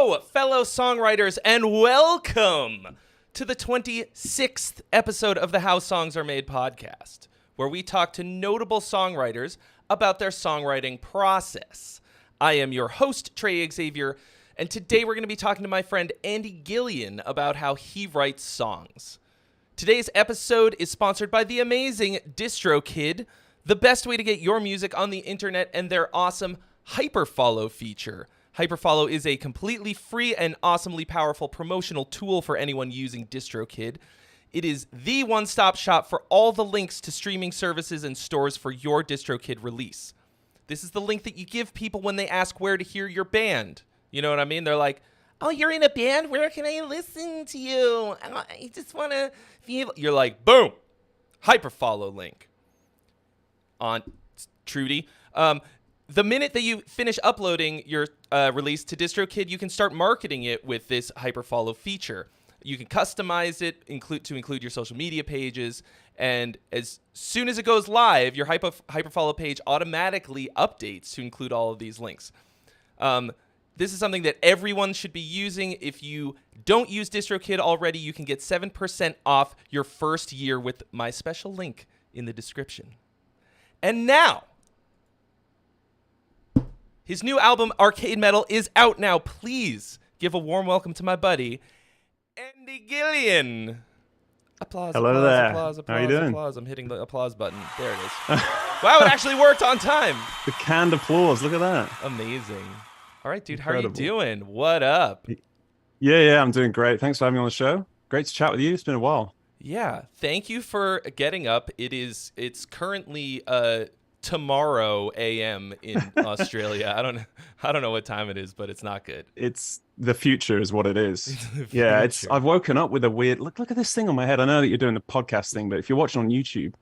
Hello, fellow songwriters, and welcome to the 26th episode of the How Songs Are Made podcast, where we talk to notable songwriters about their songwriting process. I am your host, Trey Xavier, and today we're going to be talking to my friend Andy GILLION about how he writes songs. Today's episode is sponsored by the amazing DistroKid, the best way to get your music on the internet, and their awesome Hyperfollow feature. Hyperfollow is a completely free and awesomely powerful promotional tool for anyone using DistroKid. It is the one-stop shop for all the links to streaming services and stores for your DistroKid release. This is the link that you give people when they ask where to hear your band. You know what I mean? They're like, oh, you're in a band? Where can I listen to you? I just want to feel... You're like, boom, Hyperfollow link. On Trudy. The minute that you finish uploading your release to DistroKid, you can start marketing it with this Hyperfollow feature. You can customize it to include your social media pages, and as soon as it goes live, your Hyperfollow page automatically updates to include all of these links. This is something that everyone should be using. If you don't use DistroKid already, you can get 7% off your first year with my special link in the description. And now, his new album, Arcade Metal, is out now. Please give a warm welcome to my buddy, Andy GILLION. Applause, Hello applause, there. applause, applause, How you doing? applause. I'm hitting the applause button. There it is. Wow, it actually worked on time. The canned applause. Look at that. Amazing. All right, dude, Incredible. how are you doing? What up? Yeah, I'm doing great. Thanks for having me on the show. Great to chat with you. It's been a while. Yeah, thank you for getting up. It's currently tomorrow a.m. in Australia. I don't know what time it is, but it's not good. It's the future is what it is. Yeah, I've woken up with a weird look at this thing on my head. I know that you're doing the podcast thing, but if you're watching on YouTube,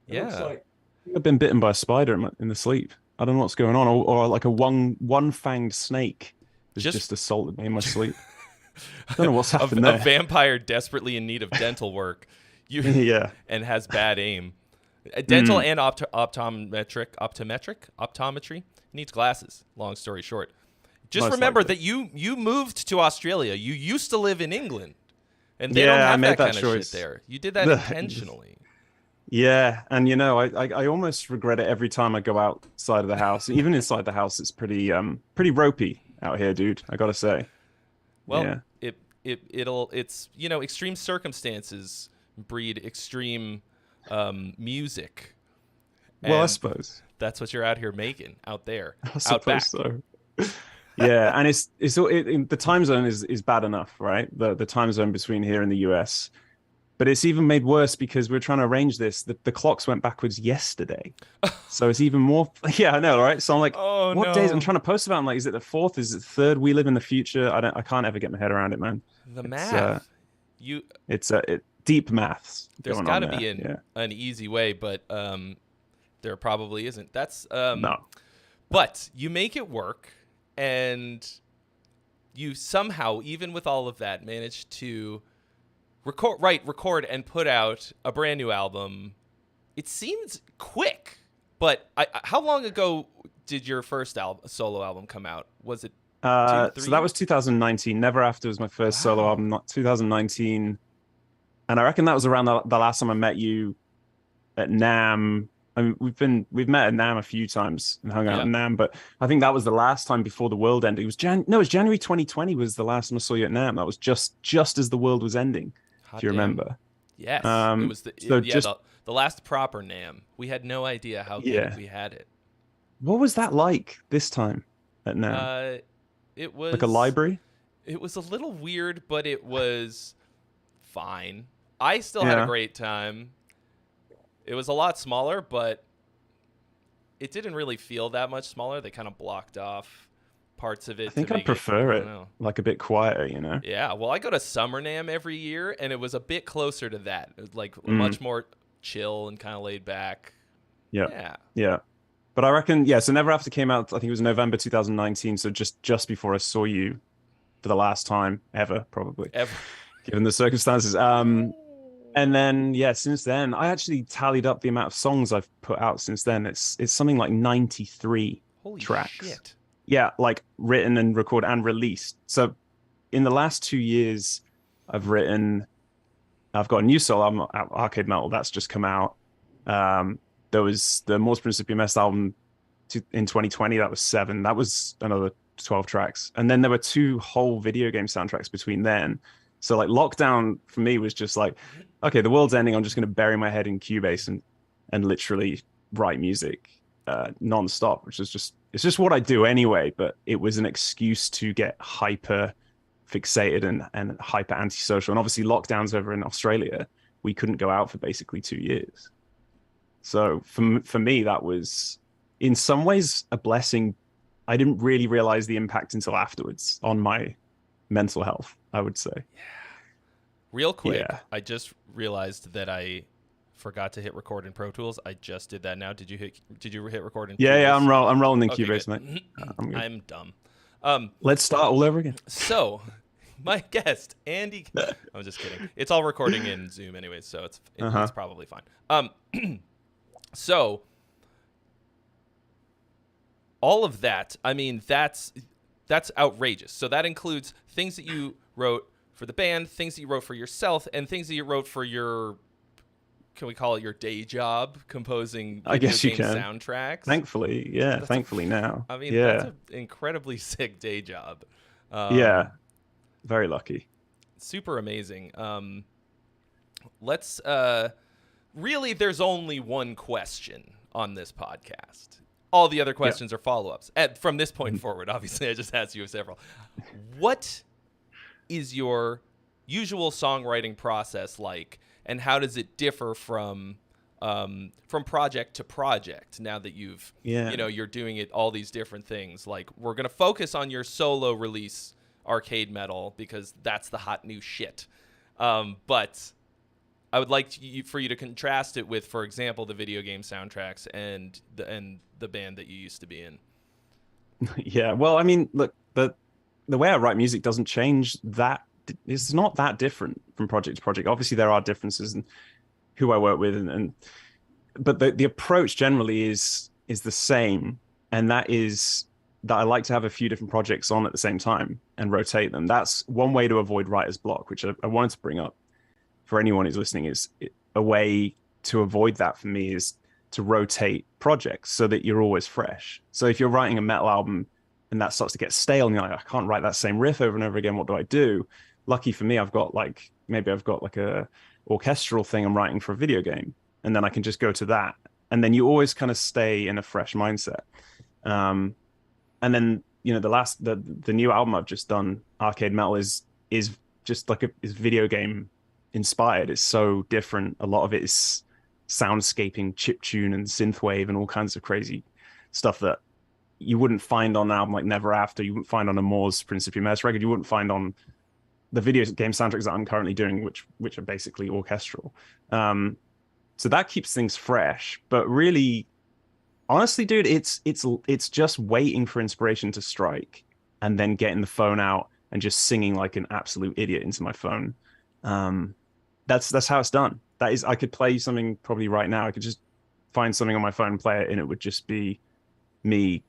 it looks like I've been bitten by a spider in the sleep. I don't know what's going on, or like a one-fanged snake has just assaulted me in my sleep. I don't know what's happened there. A vampire desperately in need of dental work. Yeah. And has bad aim. Dental and optometry. Needs glasses. Long story short. Just Most remember likely. that you moved to Australia. You used to live in England. And they Yeah, don't I have made that that kind of choice. shit there. You did that intentionally. Yeah, and I almost regret it every time I go outside of the house. Even inside the house, it's pretty ropey out here, dude. I gotta say. Well, yeah. it's extreme circumstances breed extreme music. Well, I And suppose. that's what you're out here making out there, I out back. suppose so. Yeah, and the time zone is bad enough, right? The time zone between here and the US. But it's even made worse because we're trying to arrange this. The clocks went backwards yesterday. So it's even more. Yeah, I know, right? So I'm like, Oh, what no. days? I'm trying to post about. I'm like, is it the 4th? Is it the 3rd? We live in the future. I can't ever get my head around it, man. The math. It's deep maths. There's got to be an easy way, but there probably isn't. That's No. But you make it work, and you somehow, even with all of that, manage to record and put out a brand new album. It seems quick, but how long ago did your first solo album come out? Was it 2, 3 So that was 2019. Never After was my first solo album, not 2019. And I reckon that was around the last time I met you at NAMM. I mean, we've met at NAMM a few times and hung out at NAMM, but I think that was the last time before the world ended. It was January 2020 was the last time I saw you at NAMM. That was just as the world was ending. If you remember. Yes. It was the last proper NAMM. We had no idea how good we had it. What was that like this time at NAMM? It was like a library? It was a little weird, but it was fine. I still had a great time. It was a lot smaller, but it didn't really feel that much smaller. They kind of blocked off parts of it. I think I prefer it like a bit quieter, you know? Yeah, well, I go to Summer NAMM every year, and it was a bit closer to that. It was like much more chill and kind of laid back. Yeah. But I reckon, so Never After came out, I think it was November 2019, so just before I saw you for the last time ever, probably. Ever. Given the circumstances. And then, since then, I actually tallied up the amount of songs I've put out since then. It's something like 93 Holy tracks. Shit. yeah, like written and recorded and released. So in the last 2 years, I've got a new solo album, Arcade Metal, that's just come out. There was the Mors Principium Est album in 2020, that was 7. That was another 12 tracks. And then there were 2 whole video game soundtracks between then. So like lockdown for me was just like, okay, the world's ending. I'm just going to bury my head in Cubase and literally write music non-stop, which is it's just what I do anyway. But it was an excuse to get hyper fixated and hyper antisocial. And obviously lockdowns over in Australia, we couldn't go out for basically 2 years. So for me, that was in some ways a blessing. I didn't really realize the impact until afterwards on my mental health, I would say. Yeah. Real quick, Yeah. I just realized that I forgot to hit record in Pro Tools. I just did that now. Did you hit record in Cubase? Yeah, I'm rolling in Okay, Cubase, good. mate. I'm dumb. Let's start all over again. So, my guest, Andy. I'm just kidding. It's all recording in Zoom anyways, so it's probably fine. So, all of that, I mean, that's outrageous. So that includes things that you wrote for the band, things that you wrote for yourself, and things that you wrote for your, can we call it your day job, composing I guess you can. soundtracks? Thankfully, yeah. Thankfully now. I mean, yeah. that's an incredibly sick day job. Yeah. Very lucky. Super amazing. Let's really, there's only one question on this podcast. All the other questions are follow-ups. From this point forward, obviously, I just asked you several. What is your usual songwriting process like, and how does it differ from project to project now that you're doing it all these different things? Like, we're going to focus on your solo release, Arcade Metal, because that's the hot new shit. But I would like for you to contrast it with, for example, the video game soundtracks and the band that you used to be in. Yeah, well, I mean, look, the way I write music doesn't change that. It's not that different from project to project. Obviously, there are differences in who I work with, but the approach generally is the same, and that is that I like to have a few different projects on at the same time and rotate them. That's one way to avoid writer's block, which I wanted to bring up for anyone who's listening. Is a way to avoid that for me is to rotate projects so that you're always fresh. So if you're writing a metal album and that starts to get stale and you're like, I can't write that same riff over and over again, what do I do? Lucky for me, I've got like a orchestral thing I'm writing for a video game, and then I can just go to that, and then you always kind of stay in a fresh mindset. And then the new album I've just done, Arcade Metal, is just like is video game inspired. It's so different. A lot of it is soundscaping, chiptune, and synthwave, and all kinds of crazy stuff that you wouldn't find on an album like Never After. You wouldn't find on a Mors Principium Est record. You wouldn't find on the video game soundtracks that I'm currently doing, which are basically orchestral. So that keeps things fresh. But really, honestly, dude, it's just waiting for inspiration to strike and then getting the phone out and just singing like an absolute idiot into my phone. That's how it's done. That is, I could play something probably right now. I could just find something on my phone and play it, and it would just be me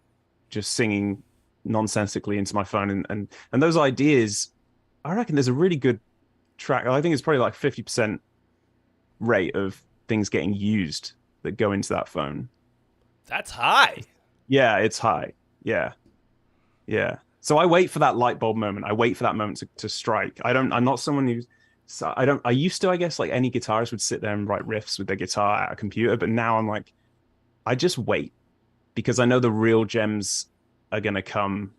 just singing nonsensically into my phone. And those ideas, I reckon there's a really good track. I think it's probably like 50% rate of things getting used that go into that phone. That's high. Yeah, it's high. Yeah. So I wait for that light bulb moment. I wait for that moment to strike. I'm not someone who's, I used to, I guess, like any guitarist would sit there and write riffs with their guitar at a computer, but now I'm like, I just wait, because I know the real gems are going to come,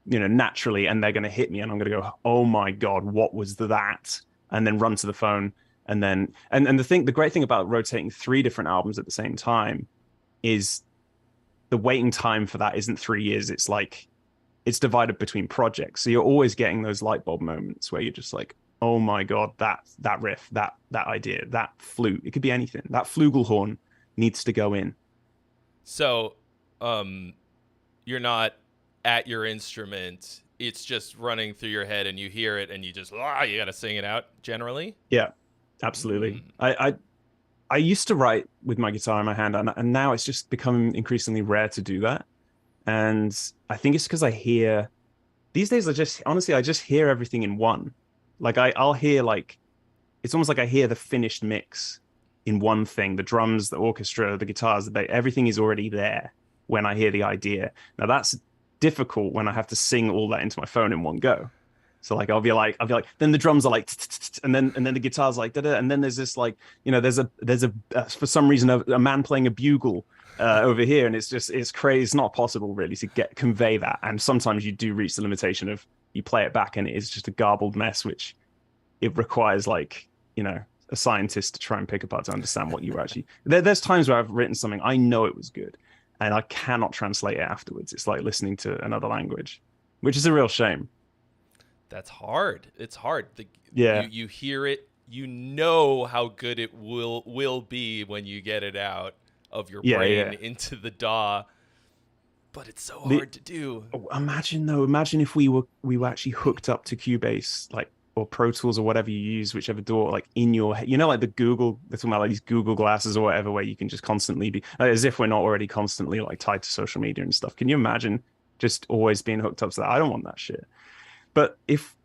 naturally, and they're going to hit me, and I'm going to go, oh my God, what was that? And then run to the phone. And then, and the great thing about rotating 3 different albums at the same time is the waiting time for that isn't 3 years. It's like, it's divided between projects. So you're always getting those light bulb moments where you're just like, oh my God, that riff, that idea, that flute, it could be anything. That flugelhorn needs to go in. So, you're not at your instrument. It's just running through your head, and you hear it, and you just, you got to sing it out generally. Yeah, absolutely. I used to write with my guitar in my hand, and now it's just becoming increasingly rare to do that. And I think it's because I hear these days, I just hear everything in one. Like I'll hear like it's almost like I hear the finished mix in one thing. The drums, the orchestra, the guitars, the bass, everything is already there when I hear the idea. Now that's difficult when I have to sing all that into my phone in one go. So like I'll be like, then the drums are like, and then the guitar's like, da-da, and then there's this like, there's a for some reason a man playing a bugle over here, and it's crazy. It's not possible really to convey that, and sometimes you do reach the limitation of you play it back, and it is just a garbled mess, which it requires like a scientist to try and pick apart to understand what you were actually. There's times where I've written something I know it was good, and I cannot translate it afterwards. It's like listening to another language, which is a real shame. That's hard. It's hard. Yeah. You hear it, you know how good it will be when you get it out of your brain into the DAW, but it's so hard to do. Imagine if we were actually hooked up to Cubase, like, or Pro Tools or whatever you use, whichever DAW, like in your head, like they're talking about like these Google glasses or whatever, where you can just constantly be as if we're not already constantly like tied to social media and stuff. Can you imagine just always being hooked up to that? I don't want that shit. But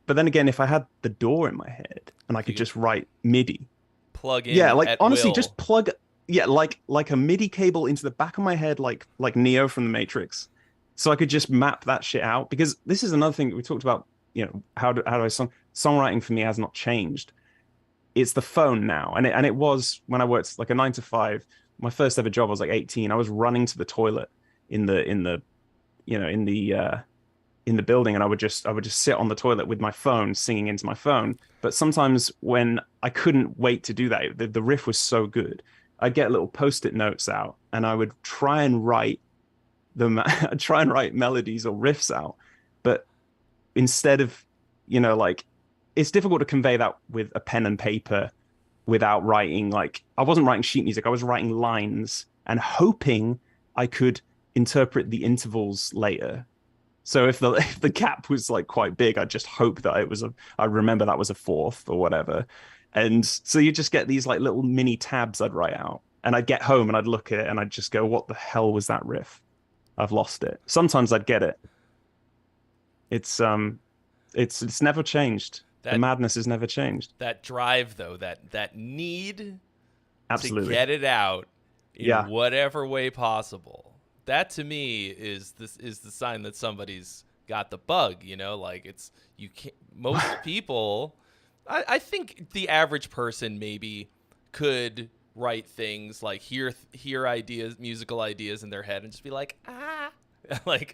then again, if I had the DAW in my head and I could just write MIDI, plug in, like honestly, will. just plug, like a MIDI cable into the back of my head, like Neo from the Matrix, so I could just map that shit out. Because this is another thing we talked about. How do I songwriting for me has not changed. It's the phone now, and it was when I worked like a 9 to 5. My first ever job, I was like 18. I was running to the toilet in the building, and I would just sit on the toilet with my phone singing into my phone. But sometimes when I couldn't wait to do that, the riff was so good, I'd get little post-it notes out and I would try and write melodies or riffs out. But instead of like, it's difficult to convey that with a pen and paper without writing. Like, I wasn't writing sheet music, I was writing lines and hoping I could interpret the intervals later. So if the gap was like quite big, I'd just hope that I remember that was a fourth or whatever. And so you just get these like little mini tabs I'd write out, and I'd get home and I'd look at it and I'd just go, what the hell was that riff? I've lost it. Sometimes I'd get it. It's never changed. The madness has never changed. That drive though, that need Absolutely to get it out in whatever way possible. That to me is the sign that somebody's got the bug. Like it's you can't. Most people, I think the average person maybe could write things like hear ideas, musical ideas in their head, and just be like like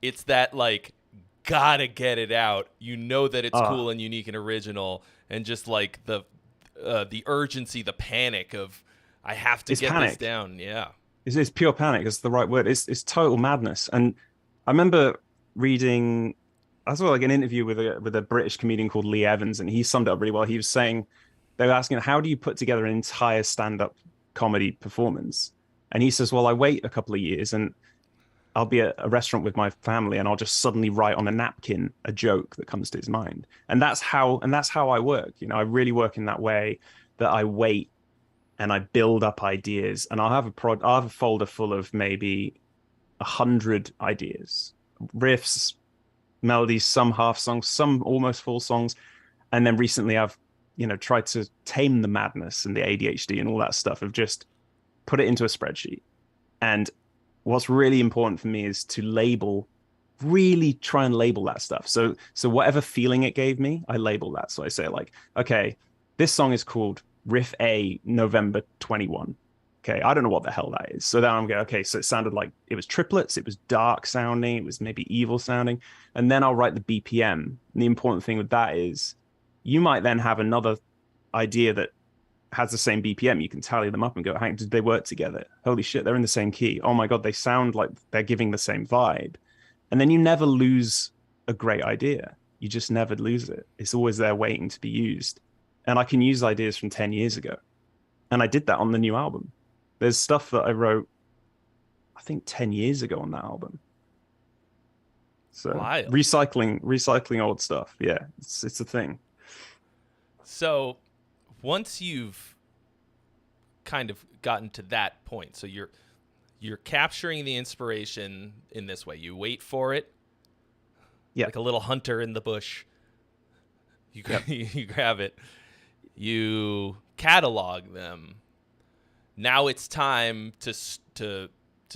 it's that like gotta get it out. That it's cool and unique and original, and just like the urgency, the panic of I have to get this down. Yeah. It's pure panic. Is the right word. It's total madness. And I remember reading, I saw like an interview with a British comedian called Lee Evans, and he summed it up really well. He was saying, they were asking, how do you put together an entire stand-up comedy performance? And he says, well, I wait a couple of years and I'll be at a restaurant with my family and I'll just suddenly write on a napkin a joke that comes to his mind. And that's how I work. I really work in that way, that I wait and I build up ideas, and I'll have a folder full of maybe 100 ideas, riffs, melodies, some half songs, some almost full songs. And then recently I've, tried to tame the madness and the ADHD and all that stuff of just put it into a spreadsheet. And what's really important for me is to really try and label that stuff. So whatever feeling it gave me, I label that. So I say like, okay, this song is called Riff A, November 21. Okay, I don't know what the hell that is. So then I'm going, okay, so it sounded like it was triplets, it was dark sounding, it was maybe evil sounding. And then I'll write the BPM. And the important thing with that is you might then have another idea that has the same BPM. You can tally them up and go, did they work together? Holy shit, they're in the same key. Oh my God, they sound like they're giving the same vibe. And then you never lose a great idea. You just never lose it. It's always there waiting to be used. And I can use ideas from 10 years ago. And I did that on the new album. There's stuff that I wrote, I think 10 years ago on that album. So Wild. recycling old stuff. Yeah, it's a thing. So once you've kind of gotten to that point, so you're capturing the inspiration in this way. You wait for it, like a little hunter in the bush. You you grab it, you catalog them. Now it's time to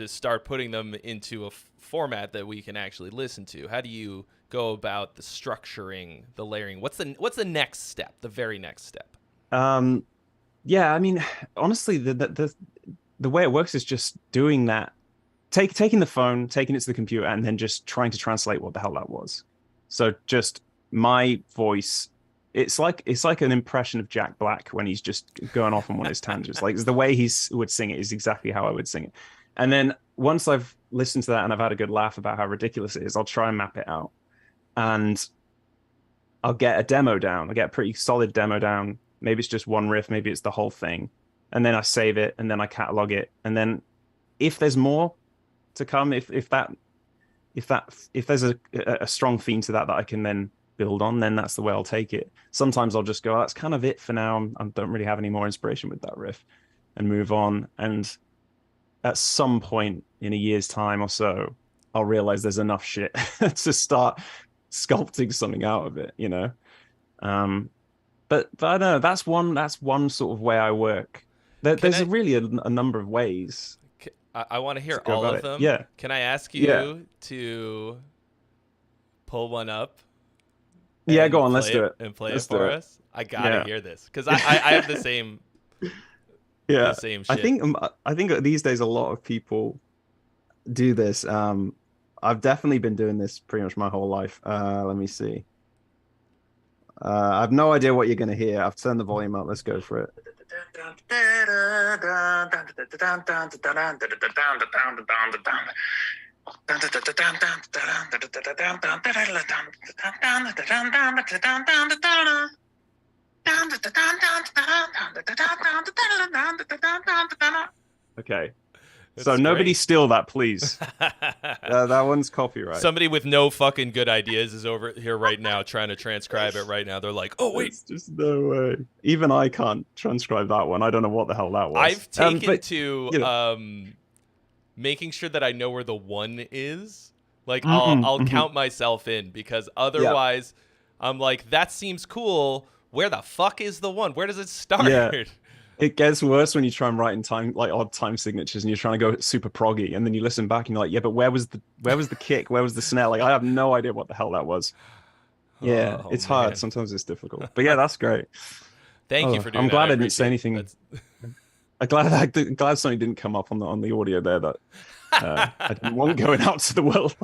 start putting them into a format that we can actually listen to. How do you go about the structuring, the layering? What's the next step? The very next step? Yeah, I mean, honestly, the way it works is just doing that, taking the phone, taking it to the computer, and then just trying to translate what the hell that was. So just my voice. It's like an impression of Jack Black when he's just going off on one of his tangents. Like the way he would sing it is exactly how I would sing it. And then once I've listened to that and I've had a good laugh about how ridiculous it is, I'll try and map it out. And I'll get a demo down. I get a pretty solid demo down. Maybe it's just one riff, maybe it's the whole thing. And then I save it and then I catalog it. And then if there's more to come, if there's a strong theme to that I can then build on, then that's the way I'll take it. Sometimes I'll just go, that's kind of it for now. I don't really have any more inspiration with that riff, and move on. And at some point in a year's time or so, I'll realize there's enough shit to start sculpting something out of it, you know? But I don't know, that's one sort of way I work. There's really a number of ways. I want to hear all of them. Yeah. Can I ask you to pull one up? Yeah, go on, let's do it. And play it for us. I gotta hear this because I have the same. Yeah, the same shit. I think these days a lot of people do this. I've definitely been doing this pretty much my whole life. Let me see. I have no idea what you're gonna hear. I've turned the volume up. Let's go for it. Okay. So nobody steal that, please. That one's copyright. Somebody with no fucking good ideas is over here right now trying to transcribe it right now. They're like, oh, wait. There's just no way. Even I can't transcribe that one. I don't know what the hell that was. I've taken making sure that I know where the one is. Like, I'll count myself in because otherwise I'm like, that seems cool. Where the fuck is the one? Where does it start? Yeah. It gets worse when you try and write in time, like odd time signatures, and you're trying to go super proggy, and then you listen back and you're like, yeah, but where was the kick? Where was the snare? Like, I have no idea what the hell that was. Yeah, it's hard. Sometimes it's difficult. But yeah, that's great. Thank you for doing that. I'm glad I didn't say anything. I'm glad something didn't come up on the audio there that I didn't want going out to the world.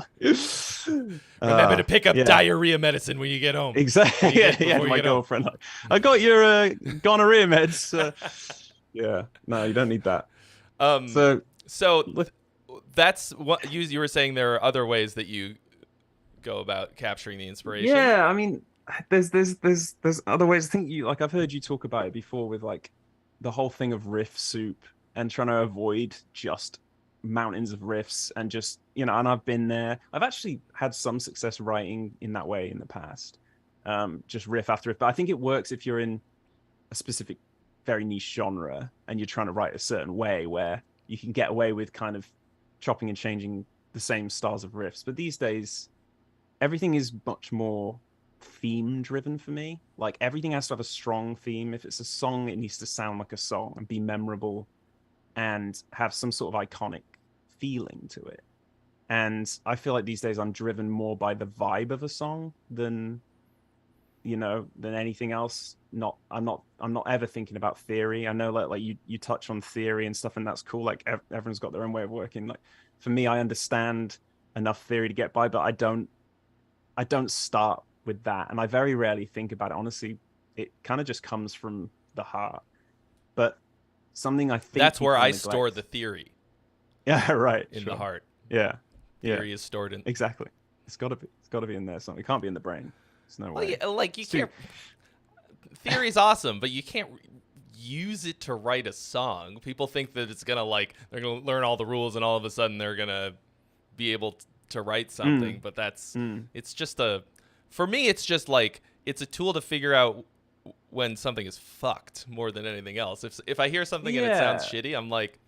Remember to pick up diarrhea medicine when you get home. Exactly. Yeah, my girlfriend. I got your gonorrhea meds. Yeah, no, you don't need that. So that's what you were saying. There are other ways that you go about capturing the inspiration. Yeah, I mean, there's other ways. I think I've heard you talk about it before with like the whole thing of riff soup and trying to avoid just mountains of riffs and just, and I've been there. I've actually had some success writing in that way in the past, just riff after riff. But I think it works if you're in a specific very niche genre and you're trying to write a certain way where you can get away with kind of chopping and changing the same styles of riffs. But these days everything is much more theme driven for me. Like everything has to have a strong theme. If it's a song, it needs to sound like a song and be memorable and have some sort of iconic feeling to it. And I feel like these days I'm driven more by the vibe of a song than anything else. I'm not ever thinking about theory. I know like you touch on theory and stuff, and that's cool. Like everyone's got their own way of working. Like for me, I understand enough theory to get by, but I don't start with that. And I very rarely think about it. Honestly, it kind of just comes from the heart. But something I think that's where I store the theory. Yeah, right. In the heart. Yeah. Theory is stored in. Exactly. It's got to be in there. Something. It can't be in the brain. There's no way. Yeah, like you can't. Theory's awesome, but you can't use it to write a song. People think that it's gonna they're gonna learn all the rules and all of a sudden they're gonna be able to write something. But it's just for me, it's just like it's a tool to figure out when something is fucked more than anything else. If I hear something and it sounds shitty, I'm like,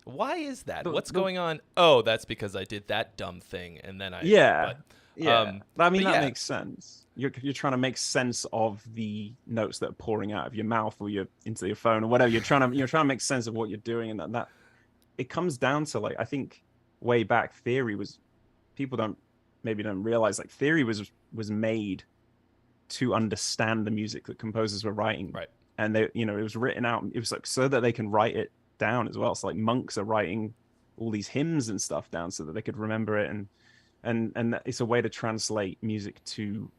Why is that? The, What's the, going on? Oh, that's because I did that dumb thing, and then yeah, but yeah. I mean, but that yeah, makes sense. You're trying to make sense of the notes that are pouring out of your mouth or your into your phone or whatever. You're trying to make sense of what you're doing, and that it comes down to, like, I think way back theory was, people don't realize, like, theory was made to understand the music that composers were writing. right. And they, it was written out, it was like so that they can write it down as well. So like monks are writing all these hymns and stuff down so that they could remember it. And it's a way to translate music to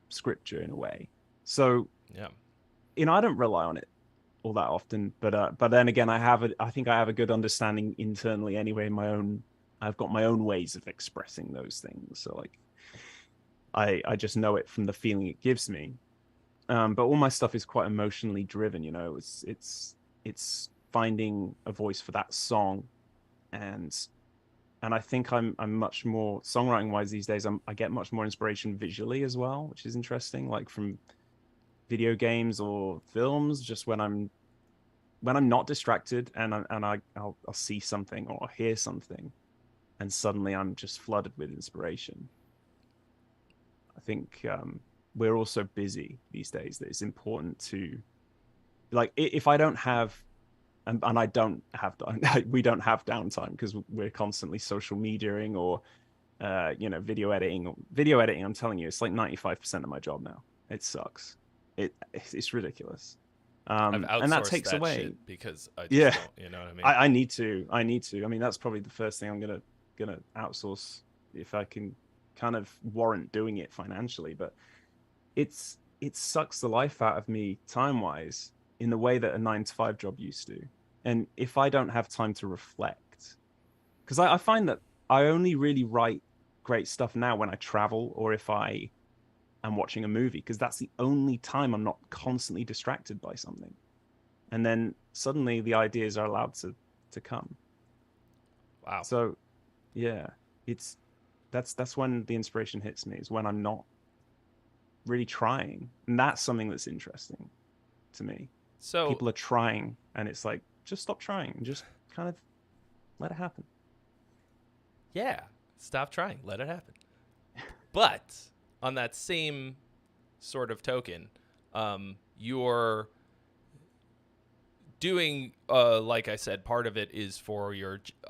scripture in a way. So, Yeah. I don't rely on it all that often, but then again, I think I have a good understanding internally anyway. I've got my own ways of expressing those things. So like, I just know it from the feeling it gives me. But all my stuff is quite emotionally driven. It's finding a voice for that song, and I think I'm much more songwriting wise these days. I get much more inspiration visually as well, which is interesting, like from video games or films. Just when I'm not distracted, I'll see something or hear something, and suddenly I'm just flooded with inspiration. I think we're all so busy these days that it's important to, like, if I don't have, and I don't have, we don't have downtime because we're constantly social mediaing or video editing. I'm telling you, it's like 95% of my job now. It sucks. It's ridiculous. I've And that outsourced takes that away. shit because I just Yeah, don't. You know what I mean? I need to. I mean, that's probably the first thing I'm gonna outsource if I can kind of warrant doing it financially. But it sucks the life out of me time wise in the way that a 9 to 5 job used to. And if I don't have time to reflect, because I find that I only really write great stuff now when I travel or if I am watching a movie, because that's the only time I'm not constantly distracted by something. And then suddenly the ideas are allowed to come. Wow. So yeah, it's that's when the inspiration hits me, is when I'm not really trying. And that's something that's interesting to me. So People are trying, and it's like, just stop trying and just kind of let it happen. yeah, stop trying. Let it happen. But on that same sort of token, you're doing, like I said, part of it is for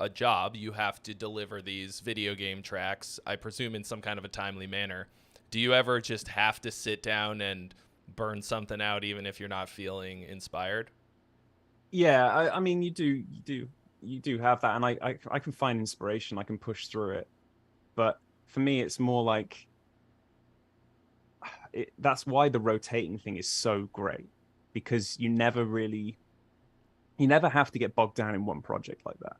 a job. You have to deliver these video game tracks, I presume, in some kind of a timely manner. Do you ever just have to sit down and burn something out, even if you're not feeling inspired? Yeah, I mean, you do have that, and I can find inspiration. I can push through it, but for me, it's more like that's why the rotating thing is so great, because you never have to get bogged down in one project like that.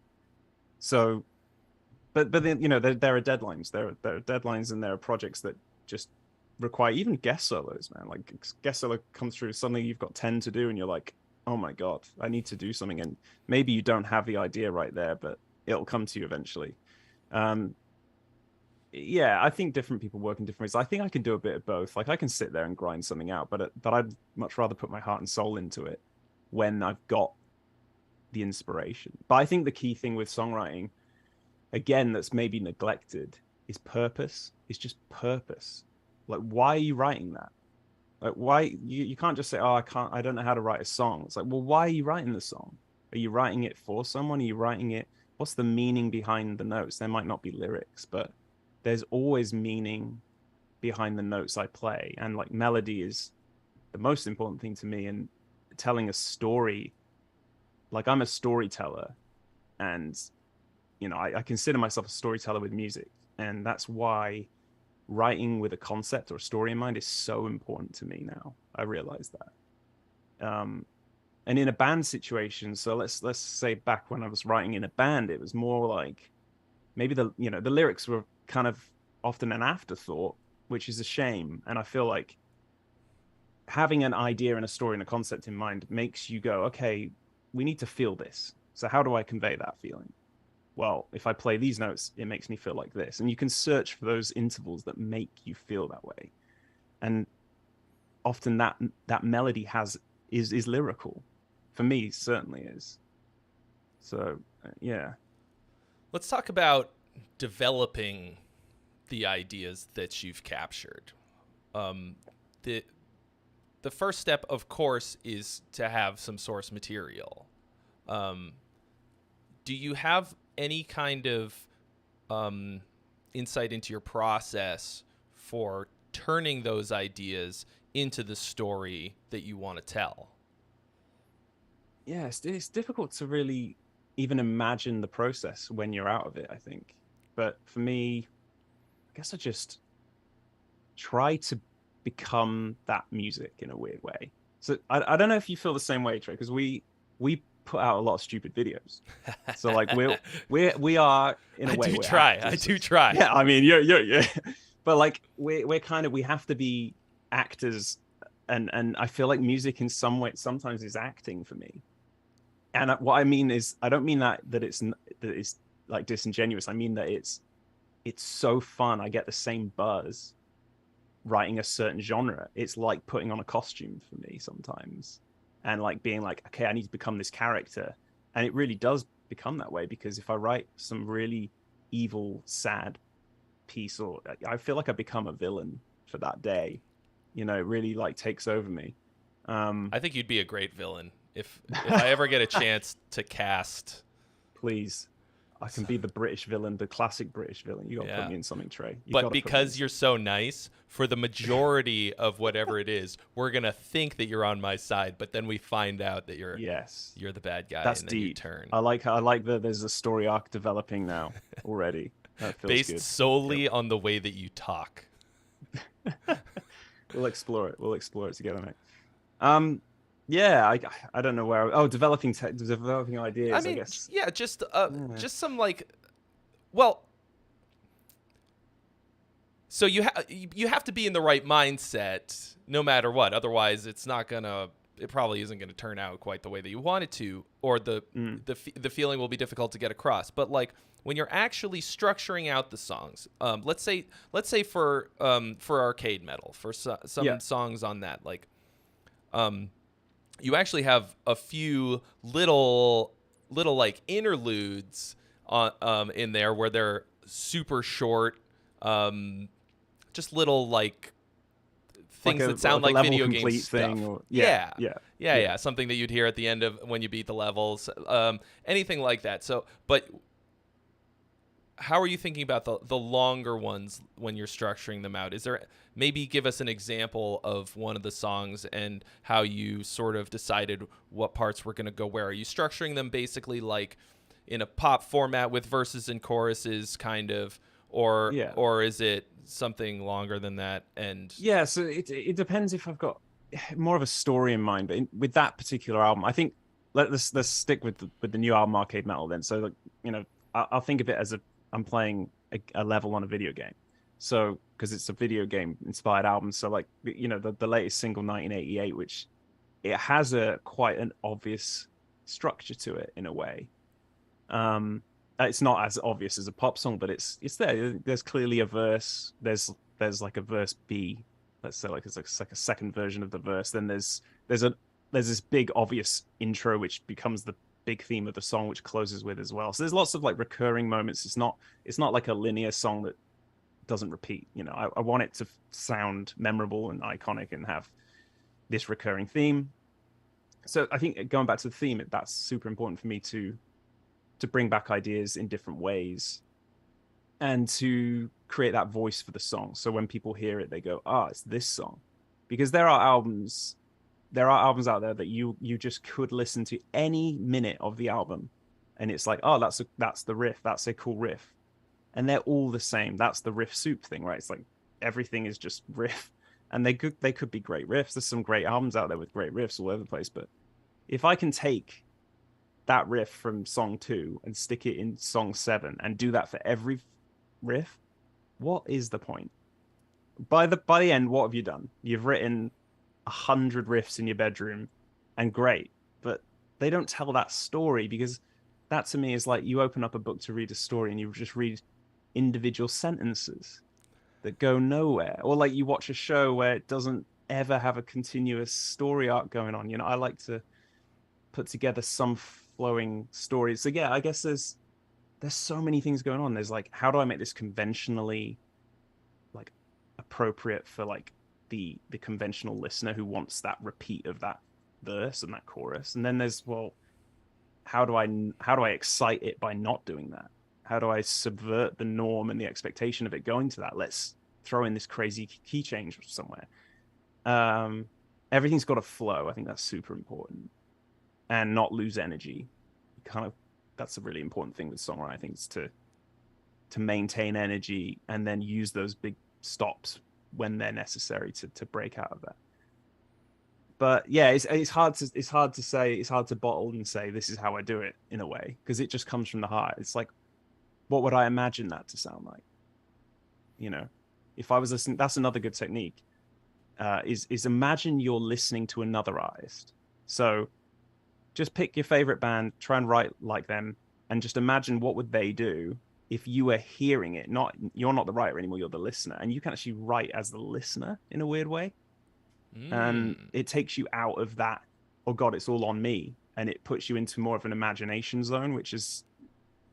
So, but then there are deadlines. There are deadlines, and there are projects that just require even guest solos, man. Like, guest solo comes through, suddenly you've got 10 to do, and you're like, oh my god, I need to do something. And maybe you don't have the idea right there, but it'll come to you eventually. Um, yeah, I think different people work in different ways. I think I can do a bit of both. Like, I can sit there and grind something out, but I'd much rather put my heart and soul into it when I've got the inspiration. But I think the key thing with songwriting, again, that's maybe neglected, is purpose. It's just purpose. Like, why are you writing that? Like, why you can't just say, oh, I don't know how to write a song. It's like, well, why are you writing the song? Are you writing it for someone? Are you writing it? What's the meaning behind the notes? There might not be lyrics, but there's always meaning behind the notes I play. And like, melody is the most important thing to me. And telling a story, like, I'm a storyteller, and I consider myself a storyteller with music, and that's why writing with a concept or a story in mind is so important to me now. I realize that. And in a band situation, so let's say back when I was writing in a band, it was more like maybe the lyrics were kind of often an afterthought, which is a shame. And I feel like having an idea and a story and a concept in mind makes you go, okay, we need to feel this. So how do I convey that feeling? Well, if I play these notes, it makes me feel like this. And you can search for those intervals that make you feel that way. And often that melody is lyrical. For me, certainly is. So yeah. Let's talk about developing the ideas that you've captured. The first step, of course, is to have some source material. Do you have any kind of insight into your process for turning those ideas into the story that you want to tell? Yeah, it's difficult to really even imagine the process when you're out of it, I think. But for me, I guess I just try to become that music in a weird way. So I don't know if you feel the same way, Trey, because we put out a lot of stupid videos. So like we are in a way we're actors. I do try. Yeah, I mean you're but like we're kind of, we have to be actors, and I feel like music in some way sometimes is acting for me. And what I mean is, I don't mean that it's like disingenuous. I mean that it's so fun. I get the same buzz writing a certain genre. It's like putting on a costume for me sometimes, and like being like, okay, I need to become this character. And it really does become that way, because if I write some really evil, sad piece, or I feel like I become a villain for that day, it really like takes over me. I think you'd be a great villain if I ever get a chance to cast. Please, I can be the British villain, the classic British villain. You got to put me in something, Trey. But because you're so nice, for the majority of whatever it is, we're gonna think that you're on my side. But then we find out that you're the bad guy. That's and deep. Then you turn. I like that. There's a story arc developing now already. That feels based good. solely on the way that you talk. We'll explore it. We'll explore it together, mate. Yeah, I don't know where. Developing ideas. I guess. Yeah, just some like, well. So you have to be in the right mindset no matter what. Otherwise, it probably isn't gonna turn out quite the way that you want it to, or the feeling will be difficult to get across. But like when you're actually structuring out the songs, let's say for arcade metal, for some songs on that, like, you actually have a few little like interludes in there where they're super short, just little like things that sound like video game stuff. Yeah, something that you'd hear at the end of when you beat the levels, anything like that. So, but how are you thinking about the longer ones when you're structuring them out? Is there, maybe give us an example of one of the songs and how you sort of decided what parts were going to go where? Are you structuring them basically like in a pop format with verses and choruses kind of, or is it something longer than that? And so it depends if I've got more of a story in mind. But with that particular album, I think let's stick with the new album Arcade Metal then. So I'll think of it as I'm playing a level on a video game. So because it's a video game inspired album. So like the latest single 1988, which it has quite an obvious structure to it in a way. It's not as obvious as a pop song, but it's there. There's clearly a verse. There's like a verse B. Let's say like it's like a second version of the verse. Then there's this big obvious intro which becomes the big theme of the song, which closes with as well. So there's lots of like recurring moments. It's not like a linear song that doesn't repeat. I want it to sound memorable and iconic and have this recurring theme. So I think going back to the theme, that's super important for me to bring back ideas in different ways and to create that voice for the song. So when people hear it, they go, it's this song. Because there are albums out there that you just could listen to any minute of the album and it's like, that's the riff, that's a cool riff, and they're all the same. That's the riff soup thing, right? It's like everything is just riff, and they could be great riffs. There's some great albums out there with great riffs all over the place, but if I can take that riff from song 2 and stick it in song 7 and do that for every riff, what is the point? By the end, what have you done? You've written 100 riffs in your bedroom, and great, but they don't tell that story, because that to me is like you open up a book to read a story and you just read individual sentences that go nowhere, or like you watch a show where it doesn't ever have a continuous story arc going on. I like to put together some flowing story. So yeah, I guess there's so many things going on. There's like, how do I make this conventionally like appropriate for like the conventional listener who wants that repeat of that verse and that chorus? And then there's, well, how do I excite it by not doing that? How do I subvert the norm and the expectation of it going to that? Let's throw in this crazy key change somewhere. Everything's got to flow. I think that's super important, and not lose energy. That's a really important thing with songwriting. I think is to maintain energy and then use those big stops when they're necessary to break out of that. But yeah, it's hard to say, it's hard to bottle and say this is how I do it in a way, because it just comes from the heart. It's like, what would I imagine that to sound like? You know, if I was listening, that's another good technique. Is imagine you're listening to another artist. So just pick your favorite band, try and write like them, and just imagine what would they do if you were hearing it. You're not the writer anymore, you're the listener, and you can actually write as the listener in a weird way. And it takes you out of that, oh god, it's all on me, and it puts you into more of an imagination zone, which is,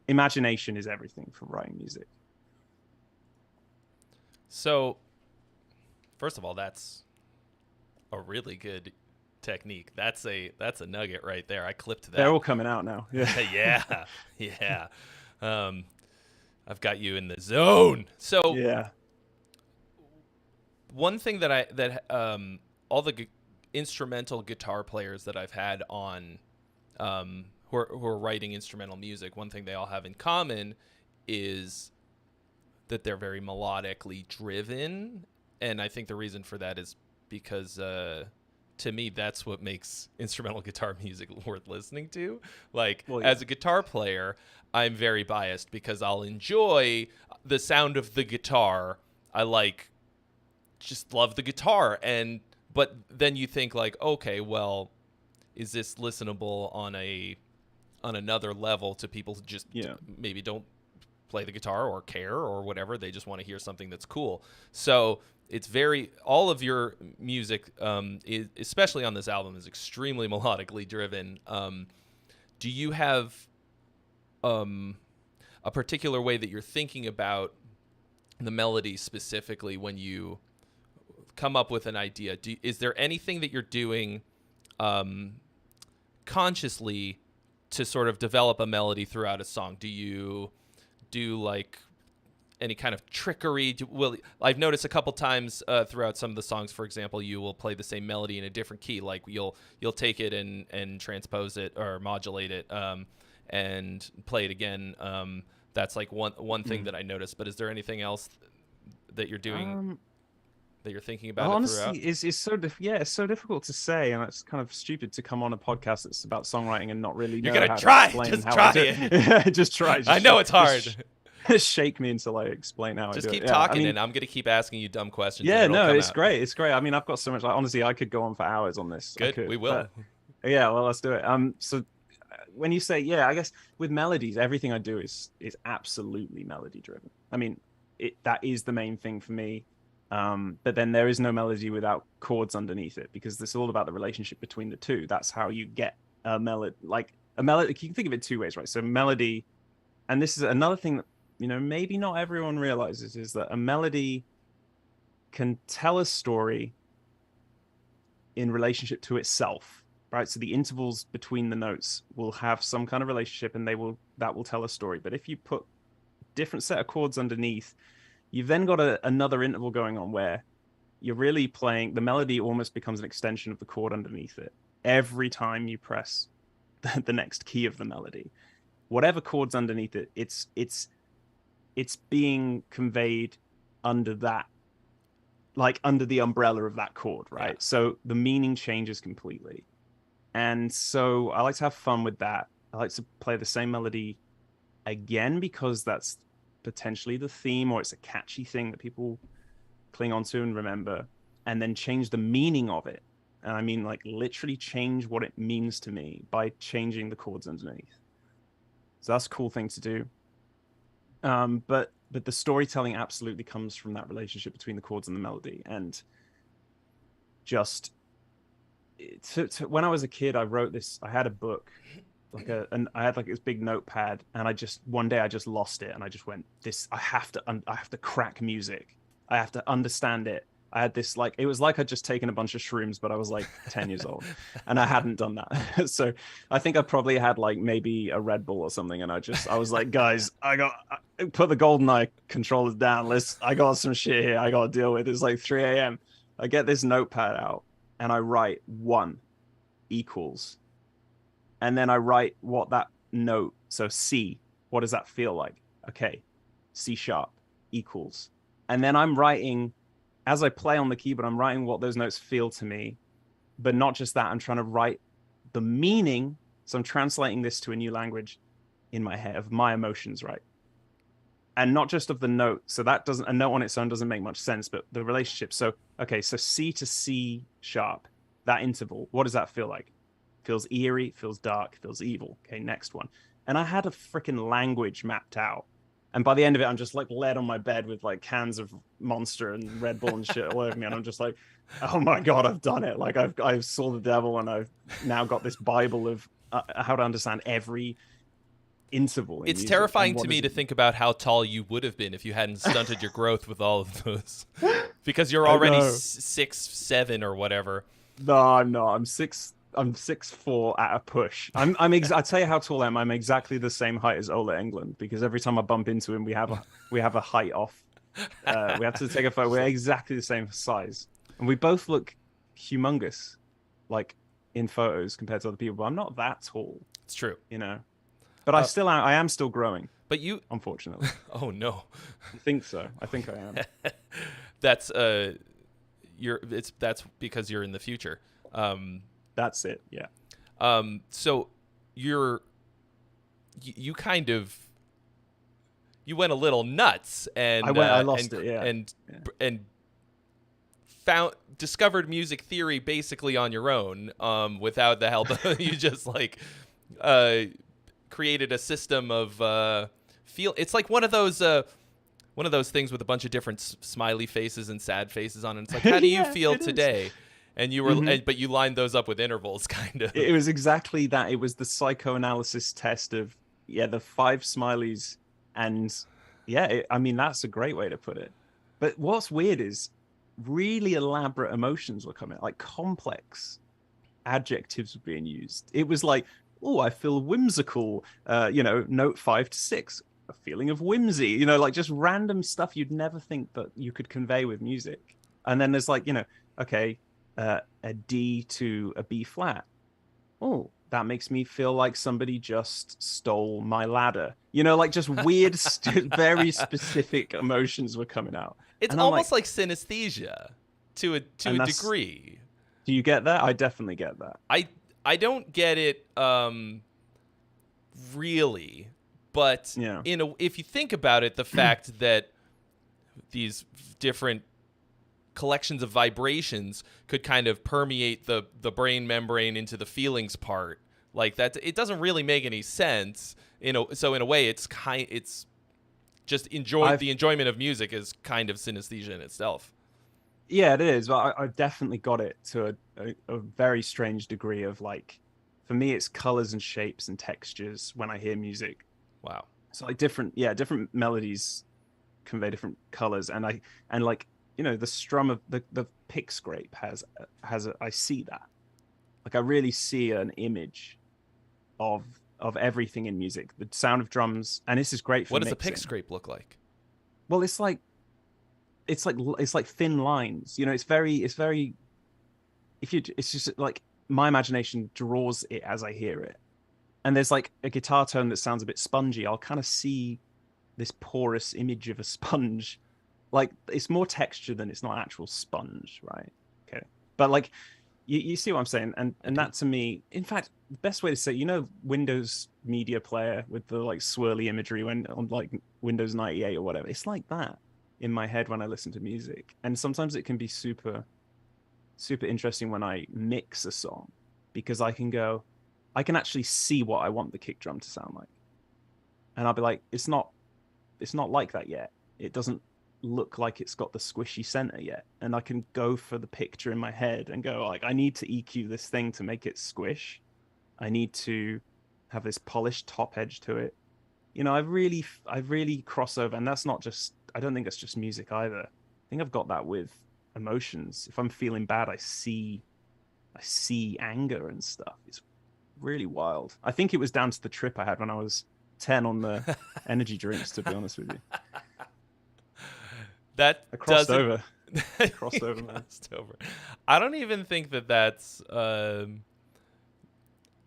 imagination is everything for writing music. So first of all, that's a really good technique. That's a nugget right there. I clipped that. They're all coming out now. Yeah. Yeah. I've got you in the zone. So yeah, one thing that all the instrumental guitar players that I've had on, who are writing instrumental music, one thing they all have in common is that they're very melodically driven, and I think the reason for that is because to me that's what makes instrumental guitar music worth listening to. Like, well, yeah. As a guitar player, I'm very biased because I'll enjoy the sound of the guitar. I just love the guitar, but then you think like, okay, well, is this listenable on another level to people who just maybe don't play the guitar or care or whatever? They just want to hear something that's cool. So it's all of your music, especially on this album, is extremely melodically driven. Do you have a particular way that you're thinking about the melody specifically when you come up with an idea? Is there anything that you're doing consciously to sort of develop a melody throughout a song? Do you do like any kind of trickery? I've noticed a couple times throughout some of the songs, for example, you will play the same melody in a different key. Like you'll take it and transpose it or modulate it and play it again. That's like one thing that I noticed. But is there anything else that you're doing that you're thinking about? Honestly, it's so difficult to say, and it's kind of stupid to come on a podcast that's about songwriting and not really. You're gonna try. Just try it. Just try. I know it's hard. Just shake me until I explain how I do it. Just keep talking, and I'm gonna keep asking you dumb questions. Yeah, no, it's great. It's great. I mean, I've got so much. Honestly, I could go on for hours on this. Good, we will. Yeah, well, let's do it. So when you say, I guess with melodies, everything I do is absolutely melody driven. I mean, that is the main thing for me. But then there is no melody without chords underneath it, because it's all about the relationship between the two. That's how you get a melody. Like a melody, you can think of it two ways, right? So melody, and this is another thing that, maybe not everyone realizes, is that a melody can tell a story in relationship to itself, right? So the intervals between the notes will have some kind of relationship, and that will tell a story. But if you put different set of chords underneath, you've then got another interval going on where you're really playing, the melody almost becomes an extension of the chord underneath it. Every time you press the next key of the melody, whatever chord's underneath it, it's being conveyed under that, like under the umbrella of that chord, right? Yeah. So the meaning changes completely. And so I like to have fun with that. I like to play the same melody again, because that's potentially the theme, or it's a catchy thing that people cling on to and remember, and then change the meaning of it. And I mean, like, literally change what it means to me by changing the chords underneath. So that's a cool thing to do. But the storytelling absolutely comes from that relationship between the chords and the melody. And just when I was a kid, I had a book and I had like this big notepad, and one day I just lost it, and I just went, this I have to crack music. I have to understand it. I had this like, it was like I'd just taken a bunch of shrooms, but I was like 10 years old and I hadn't done that. So I think I probably had like maybe a Red Bull or something. And I was like, guys, put the GoldenEye controllers down. I got some shit here I got to deal with. It's like 3 a.m. I get this notepad out and I write 1 equals. And then I write what that note, so C, what does that feel like? Okay, C sharp equals. And then I'm writing, as I play on the keyboard, I'm writing what those notes feel to me. But not just that, I'm trying to write the meaning. So I'm translating this to a new language in my head of my emotions, right? And not just of the note. So a note on its own doesn't make much sense, but the relationship. So, okay, so C to C sharp, that interval, what does that feel like? Feels eerie, feels dark, feels evil. Okay, next one. And I had a freaking language mapped out. And by the end of it, I'm just like led on my bed with like cans of Monster and Red Bull and shit all over me. And I'm just like, oh my God, I've done it. Like I've saw the devil, and I've now got this Bible of how to understand every interval. It's terrifying to me to think about how tall you would have been if you hadn't stunted your growth with all of those, because you're already 6'7" or whatever. No, I'm not. I'm 6'4" at a push. I'll tell you how tall I am. I'm exactly the same height as Ola Englund, because every time I bump into him, we have a height off. We have to take a photo. We're exactly the same size, and we both look humongous, like in photos compared to other people. But I'm not that tall. It's true, But I am still growing. But you, unfortunately. Oh no. I think so. I think I am. That's that's because you're in the future. That's it. Yeah. So you went a little nuts, and I lost it. Yeah. And discovered music theory basically on your own, without the help of you just like created a system of it's like one of those things with a bunch of different smiley faces and sad faces on it. It's like, how do you feel today? And you were, but you lined those up with intervals, kind of. It was exactly that. It was the psychoanalysis test of the 5 smileys, and I mean, that's a great way to put it. But what's weird is really elaborate emotions were coming, like complex adjectives were being used. It was like, oh, I feel whimsical. Note 5 to 6, a feeling of whimsy. Like just random stuff you'd never think that you could convey with music. And then there's like, okay. A D to a B flat. Oh, that makes me feel like somebody just stole my ladder. Like just weird, very specific emotions were coming out. It's almost like synesthesia to a degree. Do you get that? I definitely get that. I don't get it really, but if you think about it, the fact that these different collections of vibrations could kind of permeate the brain membrane into the feelings part, like that, it doesn't really make any sense. So in a way, it's just the enjoyment of music is kind of synesthesia in itself. Yeah, it is. But I definitely got it to a very strange degree of like, for me, it's colors and shapes and textures when I hear music. Wow. So like different melodies convey different colors, and the strum of the pick scrape I see that. Like I really see an image of everything in music. The sound of drums, and this is great for What does mixing. a pick scrape look like? Well, it's like thin lines. It's very it's just like my imagination draws it as I hear it. And there's like a guitar tone that sounds a bit spongy. I'll kind of see this porous image of a sponge. Like it's more texture than it's not actual sponge, right? Okay. But like you see what I'm saying? And that to me, in fact, the best way to say, Windows Media Player with the like swirly imagery when on like Windows 98 or whatever. It's like that in my head when I listen to music. And sometimes it can be super, super interesting when I mix a song, because I can actually see what I want the kick drum to sound like. And I'll be like, it's not like that yet. It doesn't look like it's got the squishy center yet. And I can go for the picture in my head and go like, I need to EQ this thing to make it squish. I need to have this polished top edge to it. I really cross over, and that's not just. I don't think it's just music either. I think I've got that with emotions. If I'm feeling bad, I see anger and stuff. It's really wild. I think it was down to the trip I had when I was 10 on the energy drinks. To be honest with you, that I crossed doesn't over. Crossed over, man. crossed over. I don't even think that's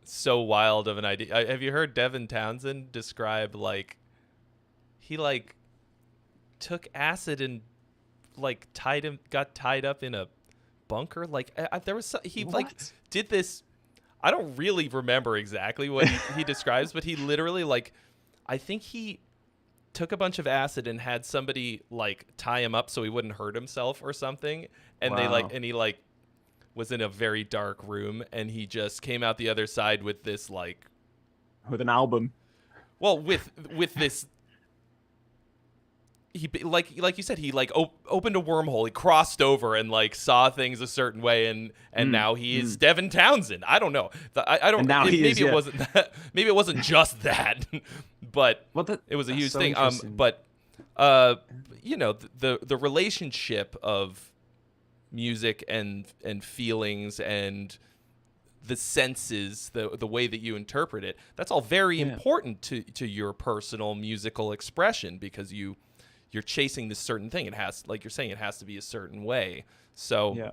so wild of an idea. Have you heard Devin Townsend describe like he like took acid and like got tied up in a bunker? Like there was he What? like did this. I don't really remember exactly what he describes, but he literally like I think he took a bunch of acid and had somebody like tie him up so he wouldn't hurt himself or something, and Wow. he like was in a very dark room, and he just came out the other side with this like With an album. well with this he like you said he like opened a wormhole, he crossed over and like saw things a certain way, and now he is Devin Townsend. I don't know. I don't. And now he maybe is, it yeah. wasn't that, maybe it wasn't just that, but it was a that's huge so thing. interesting. But you know the relationship of music and feelings and the senses, the way that you interpret it, that's all very important to your personal musical expression, because you're chasing this certain thing. It has, like you're saying, it has to be a certain way. So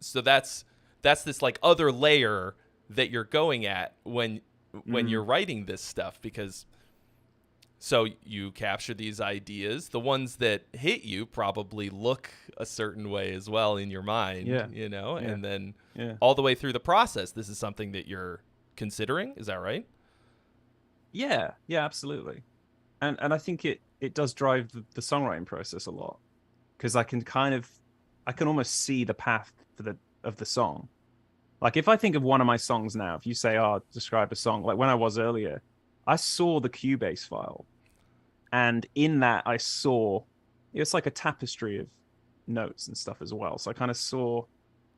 so that's this like other layer that you're going at when you're writing this stuff, because so you capture these ideas. The ones that hit you probably look a certain way as well in your mind, and then all the way through the process, this is something that you're considering. Is that right? Yeah, absolutely. And I think it does drive the songwriting process a lot, because I can almost see the path of the song. Like if I think of one of my songs now, if you say, "Oh, describe a song," like when I was earlier, I saw the Cubase file, and in that I saw it's like a tapestry of notes and stuff as well. So I kind of saw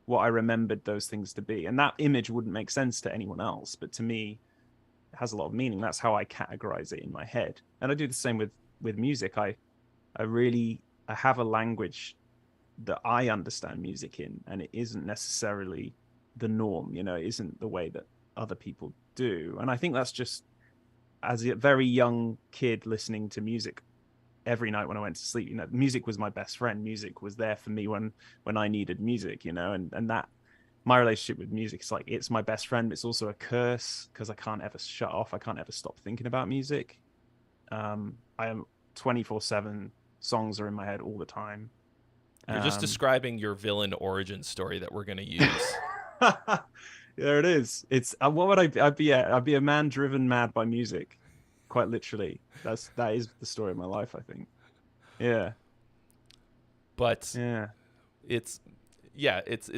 what I remembered those things to be, and that image wouldn't make sense to anyone else, but to me, it has a lot of meaning. That's how I categorize it in my head, and I do the same with music. I have a language that I understand music in, and it isn't necessarily the norm. It isn't the way that other people do. And I think that's just as a very young kid listening to music every night when I went to sleep. Music was my best friend. Music was there for me when I needed music. And that my relationship with music is like, it's my best friend. But it's also a curse, because I can't ever shut off. I can't ever stop thinking about music. I am 24/7. Songs are in my head all the time. You're just describing your villain origin story that we're going to use. There it is. It's what would I'd be a man driven mad by music, quite literally. That is the story of my life, I think. But it's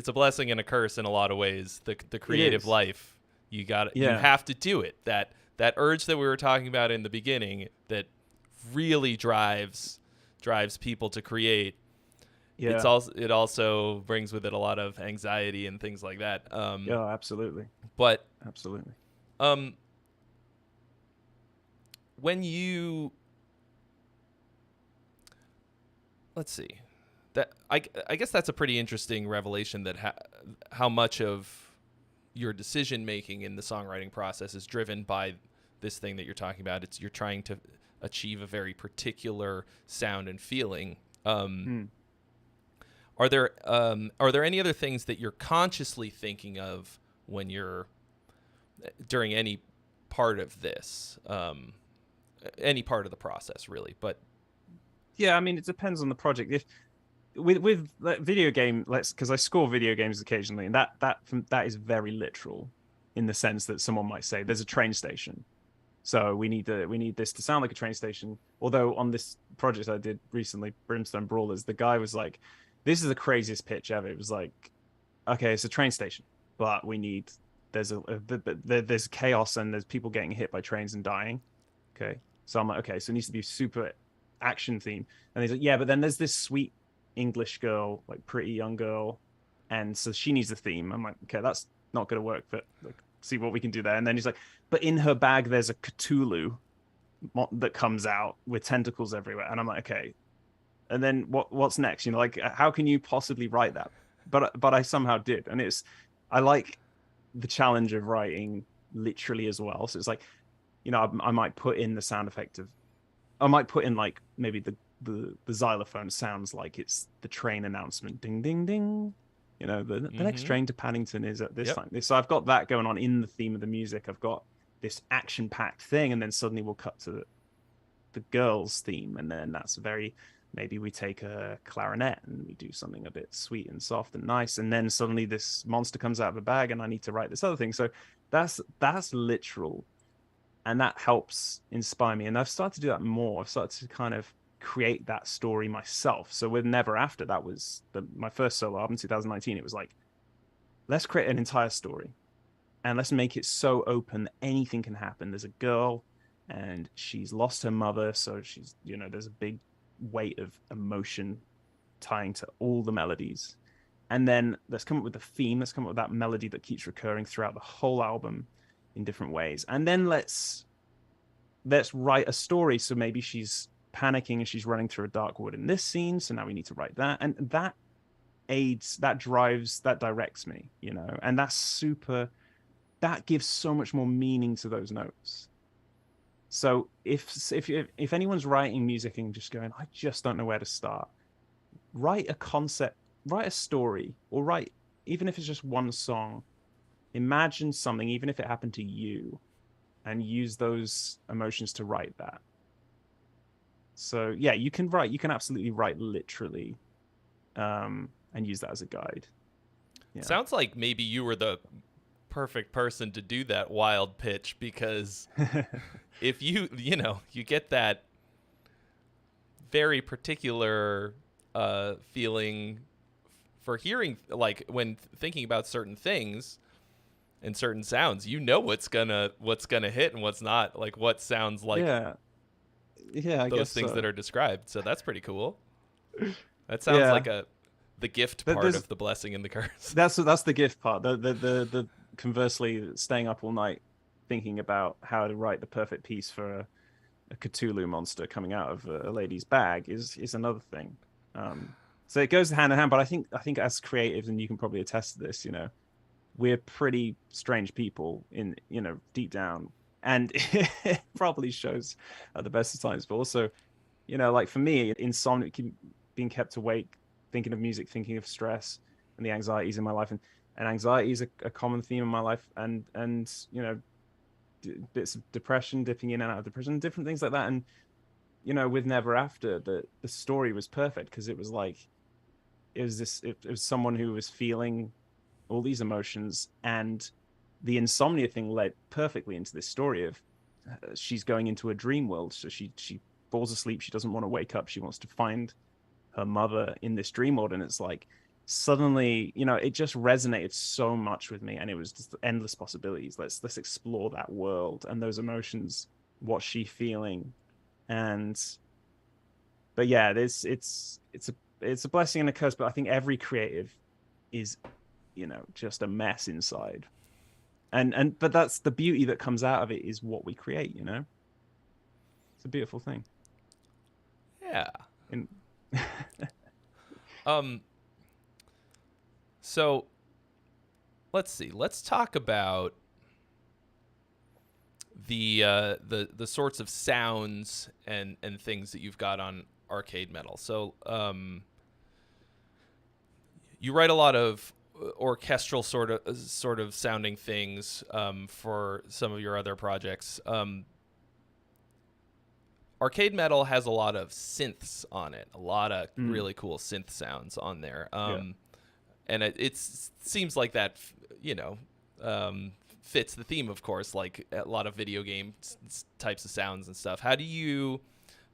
a blessing and a curse in a lot of ways. The creative life, you have to do it. That urge that we were talking about in the beginning that really drives people to create. It also brings with it a lot of anxiety and things like that. Absolutely. But absolutely. When you let's see, that I guess that's a pretty interesting revelation, that how much of your decision making in the songwriting process is driven by this thing that you're talking about. You're trying to achieve a very particular sound and feeling. Are there any other things that you're consciously thinking of when you're during any part of this, any part of the process, really? But I mean, it depends on the project. If with video game, because I score video games occasionally, and that is very literal, in the sense that someone might say, "There's a train station, so we need this to sound like a train station." Although on this project I did recently, Brimstone Brawlers, the guy was like, "This is the craziest pitch ever." It was like, "Okay, it's a train station, but there's chaos and there's people getting hit by trains and dying." Okay, so I'm like, okay, so it needs to be super action theme. And he's like, "Yeah, but then there's this sweet English girl, like pretty young girl, and so she needs a theme." I'm like, "Okay, that's not going to work, but like, see what we can do there. And then he's like, but in her bag there's a Cthulhu that comes out with tentacles everywhere. And I'm like, okay. And then what's next? You know, like how can you possibly write that? But I somehow did. And I like the challenge of writing literally as well. So it's like, you know, I might put in the sound effect of, I might put in like maybe the xylophone sounds like it's the train announcement, ding ding ding. You know, the next train to Paddington is at this time. So I've got that going on in the theme of the music. I've got this action-packed thing, and then suddenly we'll cut to the girls' theme, and then that's maybe we take a clarinet and we do something a bit sweet and soft and nice, and then suddenly this monster comes out of a bag, and I need to write this other thing. So that's literal, and that helps inspire me. And I've started to do that more. I've started to kind of create that story myself. So with Never After, that was my first solo album, 2019. It was like, let's create an entire story and let's make it so open that anything can happen. There's a girl and she's lost her mother, so she's, you know, there's a big weight of emotion tying to all the melodies. And then let's come up with a theme. Let's come up with that melody that keeps recurring throughout the whole album in different ways. And then let's write a story. So maybe she's panicking and she's running through a dark wood in this scene, so now we need to write that. And that aids, that drives, that directs me, you know. And that gives so much more meaning to those notes. So if anyone's writing music and just going, I just don't know where to start, write a concept, write a story, or write, even if it's just one song, imagine something, even if it happened to you, and use those emotions to write that. So yeah, you can absolutely write literally, and use that as a guide. Yeah. Sounds like maybe you were the perfect person to do that wild pitch, because if you get that very particular feeling for hearing, like when thinking about certain things and certain sounds, you know what's gonna hit and what's not, like what sounds like I those guess things so. that are described. So that's pretty cool. That sounds like the gift part of the blessing and the curse. That's the gift part. The conversely, staying up all night thinking about how to write the perfect piece for a Cthulhu monster coming out of a lady's bag is another thing. So it goes hand in hand. But I think as creatives, and you can probably attest to this, you know, we're pretty strange people in, you know, deep down, and it probably shows at the best of times. But also, you know, like for me, insomnia, being kept awake, thinking of music, thinking of stress and the anxieties in my life, and anxiety is a common theme in my life, and you know, bits of depression, dipping in and out of depression, different things like that. And you know, with Never After, the story was perfect because it was like it was someone who was feeling all these emotions, and the insomnia thing led perfectly into this story of she's going into a dream world. So she falls asleep, she doesn't want to wake up, she wants to find her mother in this dream world. And it's like suddenly, you know, it just resonated so much with me, and it was just endless possibilities. Let's explore that world and those emotions, what's she feeling. And but yeah, it's a blessing and a curse. But I think every creative is, you know, just a mess inside, and but that's the beauty that comes out of it, is what we create, you know. It's a beautiful thing. Yeah. And so let's see. Let's talk about the sorts of sounds and things that you've got on Arcade Metal. So you write a lot of orchestral sort of sounding things for some of your other projects. Arcade Metal has a lot of synths on it, a lot of really cool synth sounds on there. And it seems like that, you know, fits the theme, of course, like a lot of video game types of sounds and stuff. How do you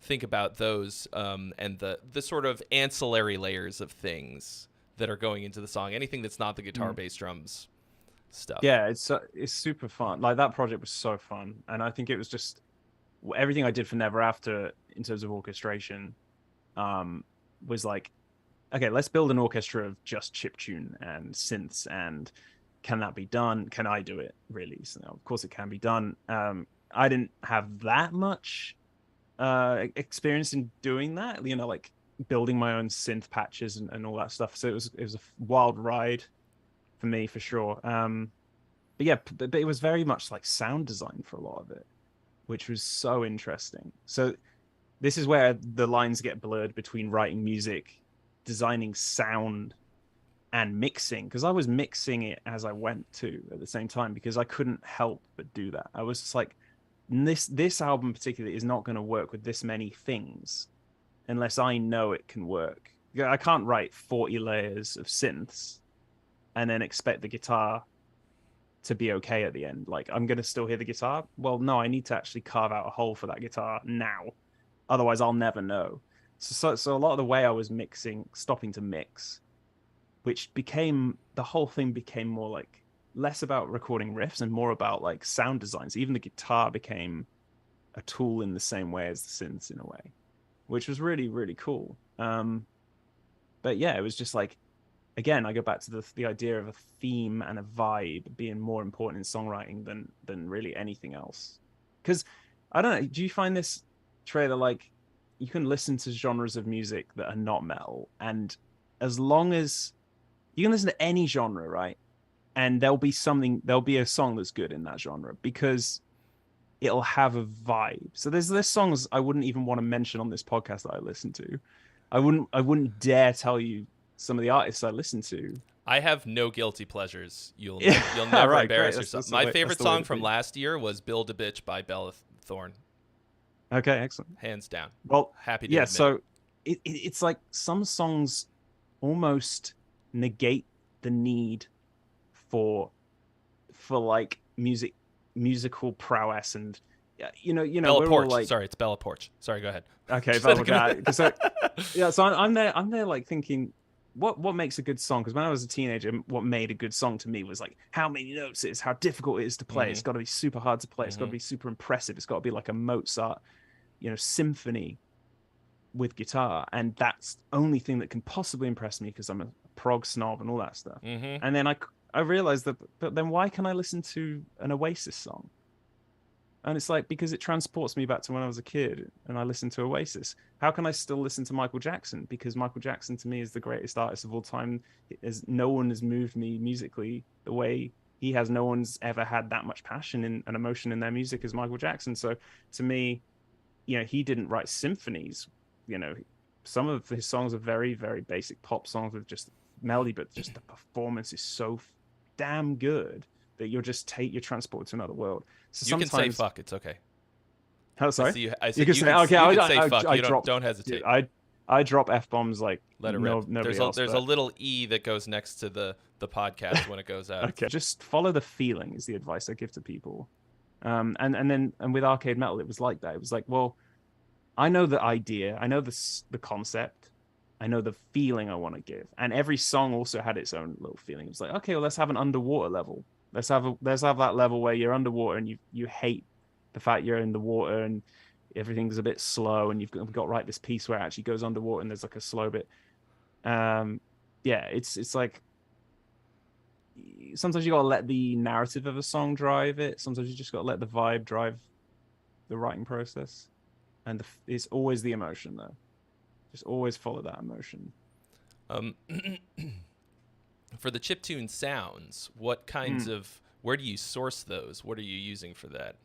think about those and the sort of ancillary layers of things that are going into the song? Anything that's not the guitar, bass, drums stuff. Yeah, it's super fun. Like that project was so fun, and I think it was just everything I did for Never After in terms of orchestration was like, okay, let's build an orchestra of just chiptune and synths and can that be done? Can I do it? Really? So, of course, it can be done. I didn't have that much experience in doing that. Like building my own synth patches and all that stuff. So it was a wild ride for me for sure. But yeah, but it was very much like sound design for a lot of it, which was so interesting. So this is where the lines get blurred between writing music, designing sound, and mixing, because I was mixing it as I went to at the same time, because I couldn't help but do that. I was just like, this album particularly is not going to work with this many things unless I know it can work. I can't write 40 layers of synths and then expect the guitar to be okay at the end. Like, I'm going to still hear the guitar. Well, no, I need to actually carve out a hole for that guitar now. Otherwise, I'll never know. So a lot of the way I was mixing, stopping to mix, which became, the whole thing became more like less about recording riffs and more about like sound designs. Even the guitar became a tool in the same way as the synths in a way, which was really, really cool. But yeah, it was just like, again, I go back to the idea of a theme and a vibe being more important in songwriting than really anything else. Because I don't know, do you find this, Trey, that like you can listen to genres of music that are not metal, and as long as you can listen to any genre, right? And there'll be a song that's good in that genre because it'll have a vibe. So there's songs I wouldn't even want to mention on this podcast that I listen to. I wouldn't dare tell you some of the artists I listen to. I have no guilty pleasures. You'll Yeah, never right, embarrass great. yourself. That's My favorite song from be. last year was "Build a Bitch" by Bella Thorne. Okay, excellent. Hands down. Well, Happy to yeah. admit So it's like some songs almost negate the need for like musical prowess, and Bella we're all Porch. like, Sorry, it's Bella Porch. Sorry, go ahead. okay, but so yeah, so I'm there like thinking, what makes a good song? Because when I was a teenager, what made a good song to me was like how many notes it is, how difficult it is to play. It's got to be super hard to play. It's got to be super impressive. It's got to be like a Mozart, symphony with guitar, and that's the only thing that can possibly impress me because I'm a prog snob and all that stuff. And then I realized that, but then why can I listen to an Oasis song? And it's like, because it transports me back to when I was a kid and I listened to Oasis. How can I still listen to Michael Jackson? Because Michael Jackson to me is the greatest artist of all time. No one has moved me musically the way he has. No one's ever had that much passion and emotion in their music as Michael Jackson. So to me, he didn't write symphonies. Some of his songs are very, very basic pop songs with just melody, but just the performance is so damn good that you're transported to another world. So you can say fuck. It's okay. Oh, sorry. I you can say okay. You can say fuck. Don't hesitate. Dude, I drop f-bombs like let it rip. Nobody else. There's a little e that goes next to the podcast when it goes out. Okay, just follow the feeling is the advice I give to people. And then with arcade metal, it was like that. It was like, well, I know the idea, I know the concept, I know the feeling I want to give, and every song also had its own little feeling. It was like, okay, well, let's have an underwater level. Let's have that level where you're underwater and you hate the fact you're in the water and everything's a bit slow, and you've got right this piece where it actually goes underwater and there's like a slow bit. Yeah, it's like sometimes you gotta let the narrative of a song drive it. Sometimes you just gotta let the vibe drive the writing process, and it's always the emotion though. Just always follow that emotion. For the chiptune sounds, what kinds of, where do you source those? What are you using for that?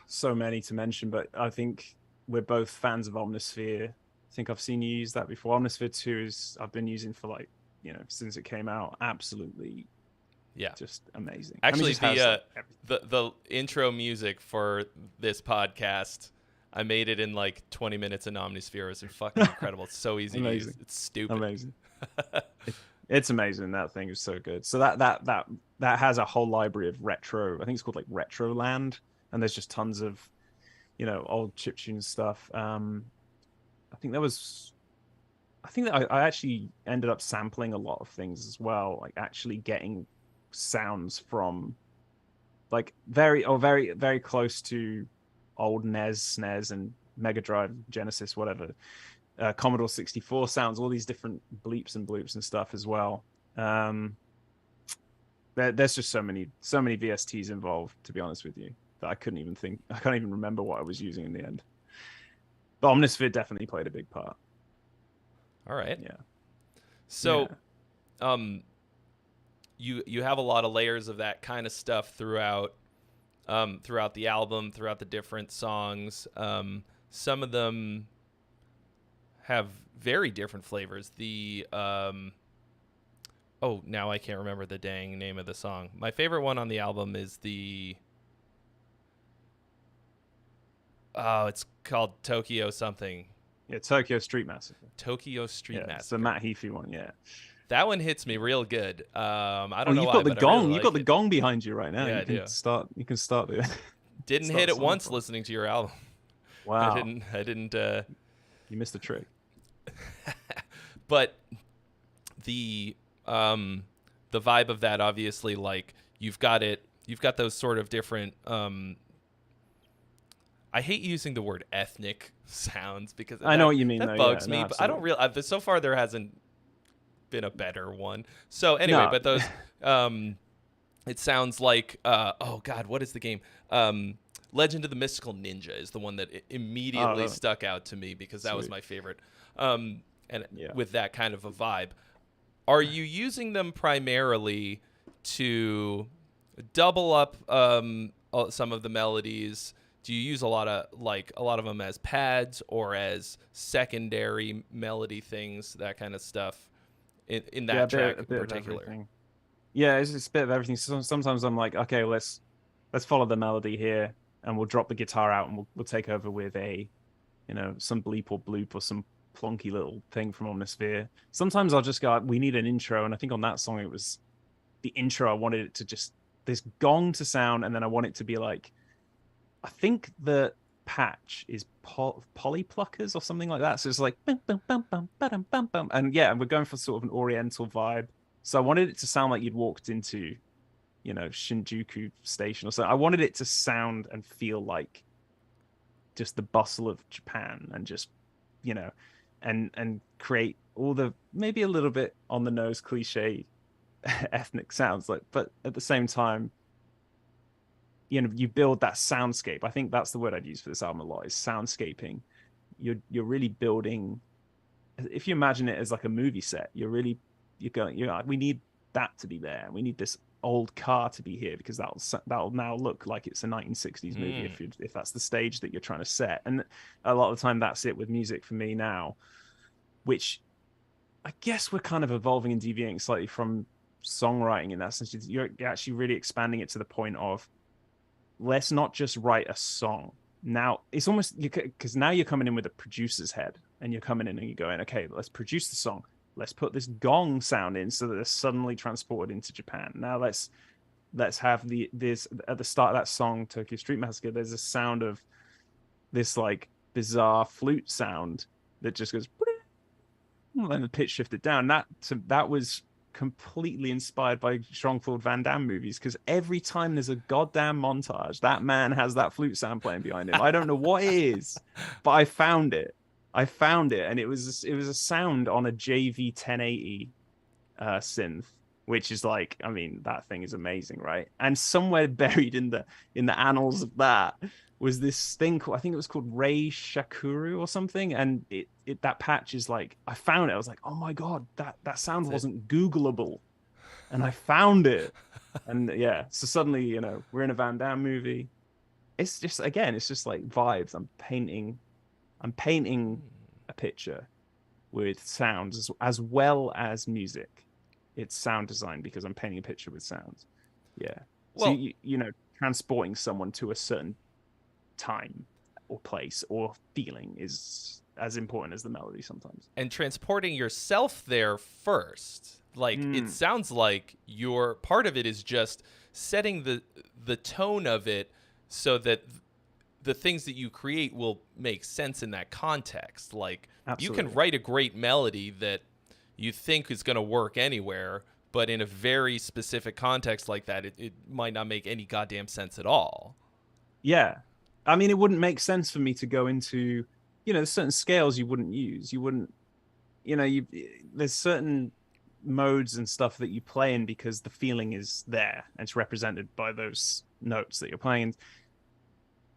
So many to mention, but I think we're both fans of Omnisphere. I think I've seen you use that before. Omnisphere 2 I've been using for like, since it came out. Absolutely. Yeah. Just amazing. Actually, the intro music for this podcast, I made it in like 20 minutes in Omnisphere. It was fucking incredible. It's so easy to use. It's stupid. Amazing. It's amazing. That thing is so good. So that has a whole library of retro. I think it's called like Retro Land, and there's just tons of, old chiptune stuff. I think that I actually ended up sampling a lot of things as well, like actually getting sounds from like very very close to old NES, SNES, and Mega Drive, Genesis, whatever. Commodore 64 sounds, all these different bleeps and bloops and stuff as well. there's just so many VSTs involved, to be honest with you, that I can't even remember what I was using in the end. But Omnisphere definitely played a big part. All right. Yeah. So, you have a lot of layers of that kind of stuff throughout the album, throughout the different songs. Some of them have very different flavors. Now I can't remember the dang name of the song. My favorite one on the album is it's called Tokyo something. Yeah, Tokyo Street Massacre. Tokyo Street Massacre. It's the Matt Heafy one, yeah. That one hits me real good. I don't know you've why, got the but gong. I really You've got like the it. gong behind you right now. Yeah, You can start the Didn't hit it once listening to your album. Wow. I didn't You missed the trick. But the vibe of that, obviously, like you've got those sort of different I hate using the word ethnic sounds because I know what you mean. That bugs me, but I don't really. So far, there hasn't been a better one. So anyway, but those, it sounds like, oh God, what is the game? Legend of the Mystical Ninja is the one that immediately stuck out to me because that was my favorite. With that kind of a vibe, are you using them primarily to double up some of the melodies? Do you use a lot of them as pads or as secondary melody things, that kind of stuff in that track in particular? Yeah, it's a bit of everything. Sometimes I'm like, okay, let's follow the melody here, and we'll drop the guitar out, and we'll take over with some bleep or bloop or some plonky little thing from Omnisphere. Sometimes I'll just go, we need an intro, and I think on that song it was the intro. I wanted it to just this gong to sound, and then I want it to be like, I think the patch is polypluckers or something like that. So it's like bum, bum, bum, bum, bum, bum, bum. And we're going for sort of an oriental vibe. So I wanted it to sound like you'd walked into, Shinjuku Station or something. I wanted it to sound and feel like just the bustle of Japan and just, and create all the maybe a little bit on the nose cliche ethnic sounds, but at the same time, you build that soundscape. I think that's the word I'd use for this album a lot, is soundscaping. You're really building. If you imagine it as like a movie set, you're like, we need that to be there. We need this old car to be here because that'll now look like it's a 1960s movie if that's the stage that you're trying to set. And a lot of the time that's it with music for me now, which I guess we're kind of evolving and deviating slightly from songwriting in that sense. You're actually really expanding it to the point of, let's not just write a song. Now it's almost because now you're coming in with a producer's head, and you're coming in and you're going, okay, let's produce the song. Let's put this gong sound in so that they're suddenly transported into Japan. Now let's have this at the start of that song, Tokyo Street Massacre. There's a sound of this like bizarre flute sound that just goes, and the pitch shifted down. That was completely inspired by Jean-Claude Van Damme movies, because every time there's a goddamn montage, that man has that flute sound playing behind him. I don't know what it is, but I found it, and it was a sound on a JV 1080 synth, which is like, I mean, that thing is amazing, right? And somewhere buried in the annals of that was this thing called, I think it was called Rei Shakuru or something, and that patch is like, I found it. I was like, oh my god, that sound wasn't Googleable, and I found it, and so suddenly we're in a Van Damme movie. It's just like vibes. I'm painting a picture with sounds as well as music. It's sound design because I'm painting a picture with sounds. Yeah. Well, so transporting someone to a certain time or place or feeling is as important as the melody sometimes. And transporting yourself there first. Like it sounds like your part of it is just setting the tone of it so that the things that you create will make sense in that context. Like Absolutely. You can write a great melody that you think is going to work anywhere, but in a very specific context like that, it might not make any goddamn sense at all. Yeah. I mean, it wouldn't make sense for me to go into, there's certain scales you wouldn't use. You wouldn't, there's certain modes and stuff that you play in because the feeling is there and it's represented by those notes that you're playing. And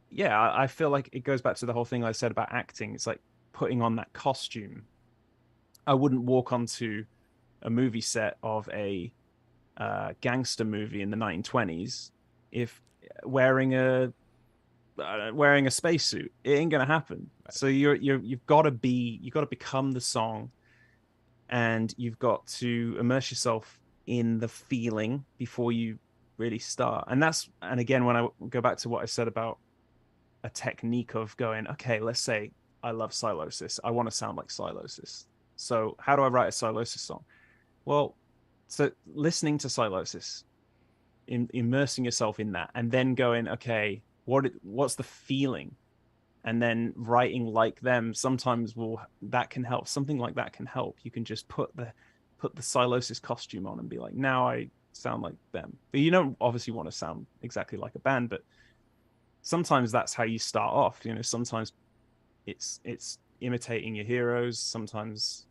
yeah, I feel like it goes back to the whole thing I said about acting. It's like putting on that costume. I wouldn't walk onto a movie set of a gangster movie in the 1920s if wearing a spacesuit. It ain't gonna happen. Right. So you've got to become the song, and you've got to immerse yourself in the feeling before you really start. And again, when I go back to what I said about a technique of going, okay, let's say I love Sylosis. I want to sound like Sylosis. So how do I write a Sylosis song? Well, so listening to Sylosis, immersing yourself in that, and then going, okay, what's the feeling? And then writing like them. Sometimes that can help. Something like that can help. You can just put the Sylosis costume on and be like, now I sound like them. But you don't obviously want to sound exactly like a band, but sometimes that's how you start off. Sometimes it's imitating your heroes. Sometimes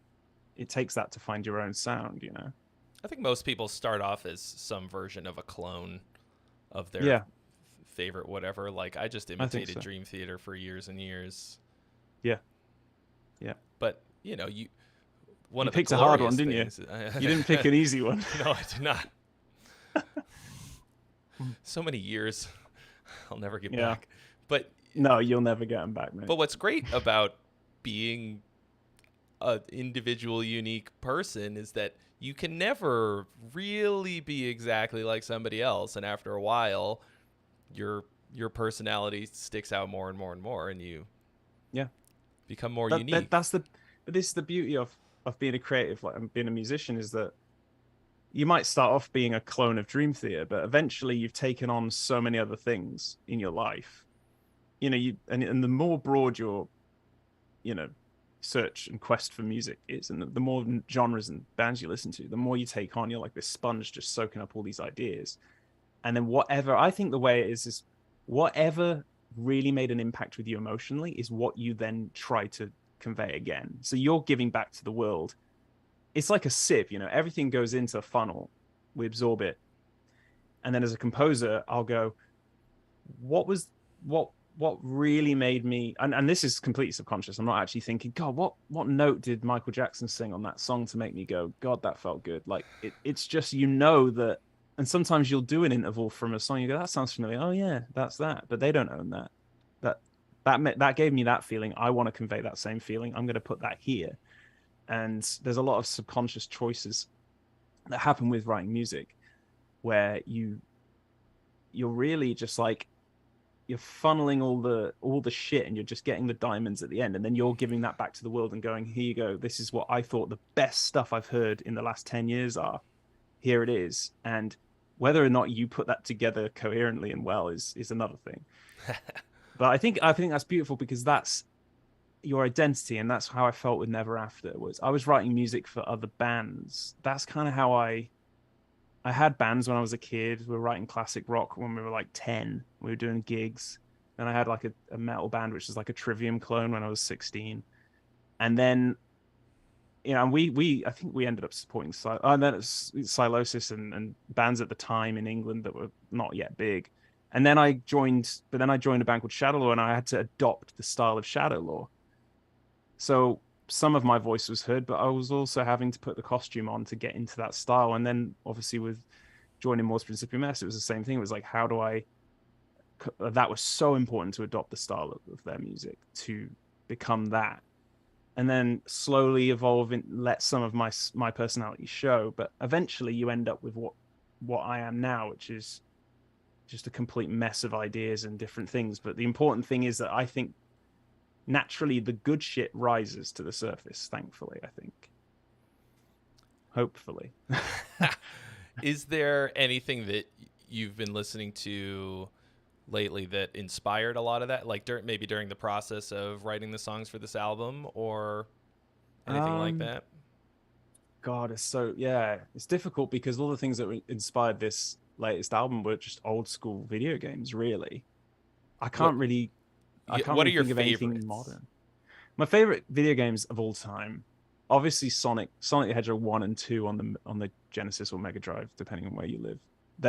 it takes that to find your own sound. I think most people start off as some version of a clone of their favorite whatever. Like I just imitated Dream Theater for years and years. Yeah. But you picked a hard one, didn't you? You didn't pick an easy one. No, I did not. So many years, I'll never get back. But no, you'll never get them back, mate. But what's great about being an individual, unique person is that you can never really be exactly like somebody else, and after a while, your personality sticks out more and more and more, and you become more unique. But this is the beauty of being a creative, like being a musician, is that you might start off being a clone of Dream Theater, but eventually you've taken on so many other things in your life. And the more broad your search and quest for music is, and the more genres and bands you listen to, the more you take on. You're like this sponge just soaking up all these ideas. And then I think the way it is whatever really made an impact with you emotionally is what you then try to convey again. So you're giving back to the world. It's like a sieve, everything goes into a funnel. We absorb it. And then as a composer, I'll go, what really made me, and this is completely subconscious. I'm not actually thinking, God, what note did Michael Jackson sing on that song to make me go, God, that felt good. Like it's just, that. And sometimes you'll do an interval from a song. You go, that sounds familiar. Oh yeah, that's that. But they don't own that. That gave me that feeling. I want to convey that same feeling. I'm going to put that here. And there's a lot of subconscious choices that happen with writing music, where you're really just like, you're funneling all the shit, and you're just getting the diamonds at the end, and then you're giving that back to the world and going, here you go. This is what I thought the best stuff I've heard in the last 10 years are. Here it is. And whether or not you put that together coherently and well is another thing. But I think that's beautiful, because that's your identity, and that's how I felt with Never After. I was writing music for other bands. That's kind of how I had bands when I was a kid. We were writing classic rock when we were like 10. We were doing gigs. Then I had like a metal band, which is like a Trivium clone, when I was 16. And then, I think we ended up supporting Sylosis and bands at the time in England that were not yet big. And then I joined a band called Shadow Law, and I had to adopt the style of Shadow Law. So some of my voice was heard, but I was also having to put the costume on to get into that style. And then obviously with joining Mors Principium Est, it was the same thing. It was like, that was so important to adopt the style of their music to become that. And then slowly evolve and let some of my personality show. But eventually you end up with what I am now, which is just a complete mess of ideas and different things. But the important thing is that I think naturally the good shit rises to the surface, thankfully, I think. Hopefully. Is there anything that you've been listening to lately that inspired a lot of that, like maybe during the process of writing the songs for this album, or anything like that? God, it's difficult, because all the things that inspired this latest album were just old school video games, really. I can't what are your think of anything favorites? modern. My favorite video games of all time obviously Sonic the Hedgehog 1 and 2 on the Genesis or Mega Drive, depending on where you live.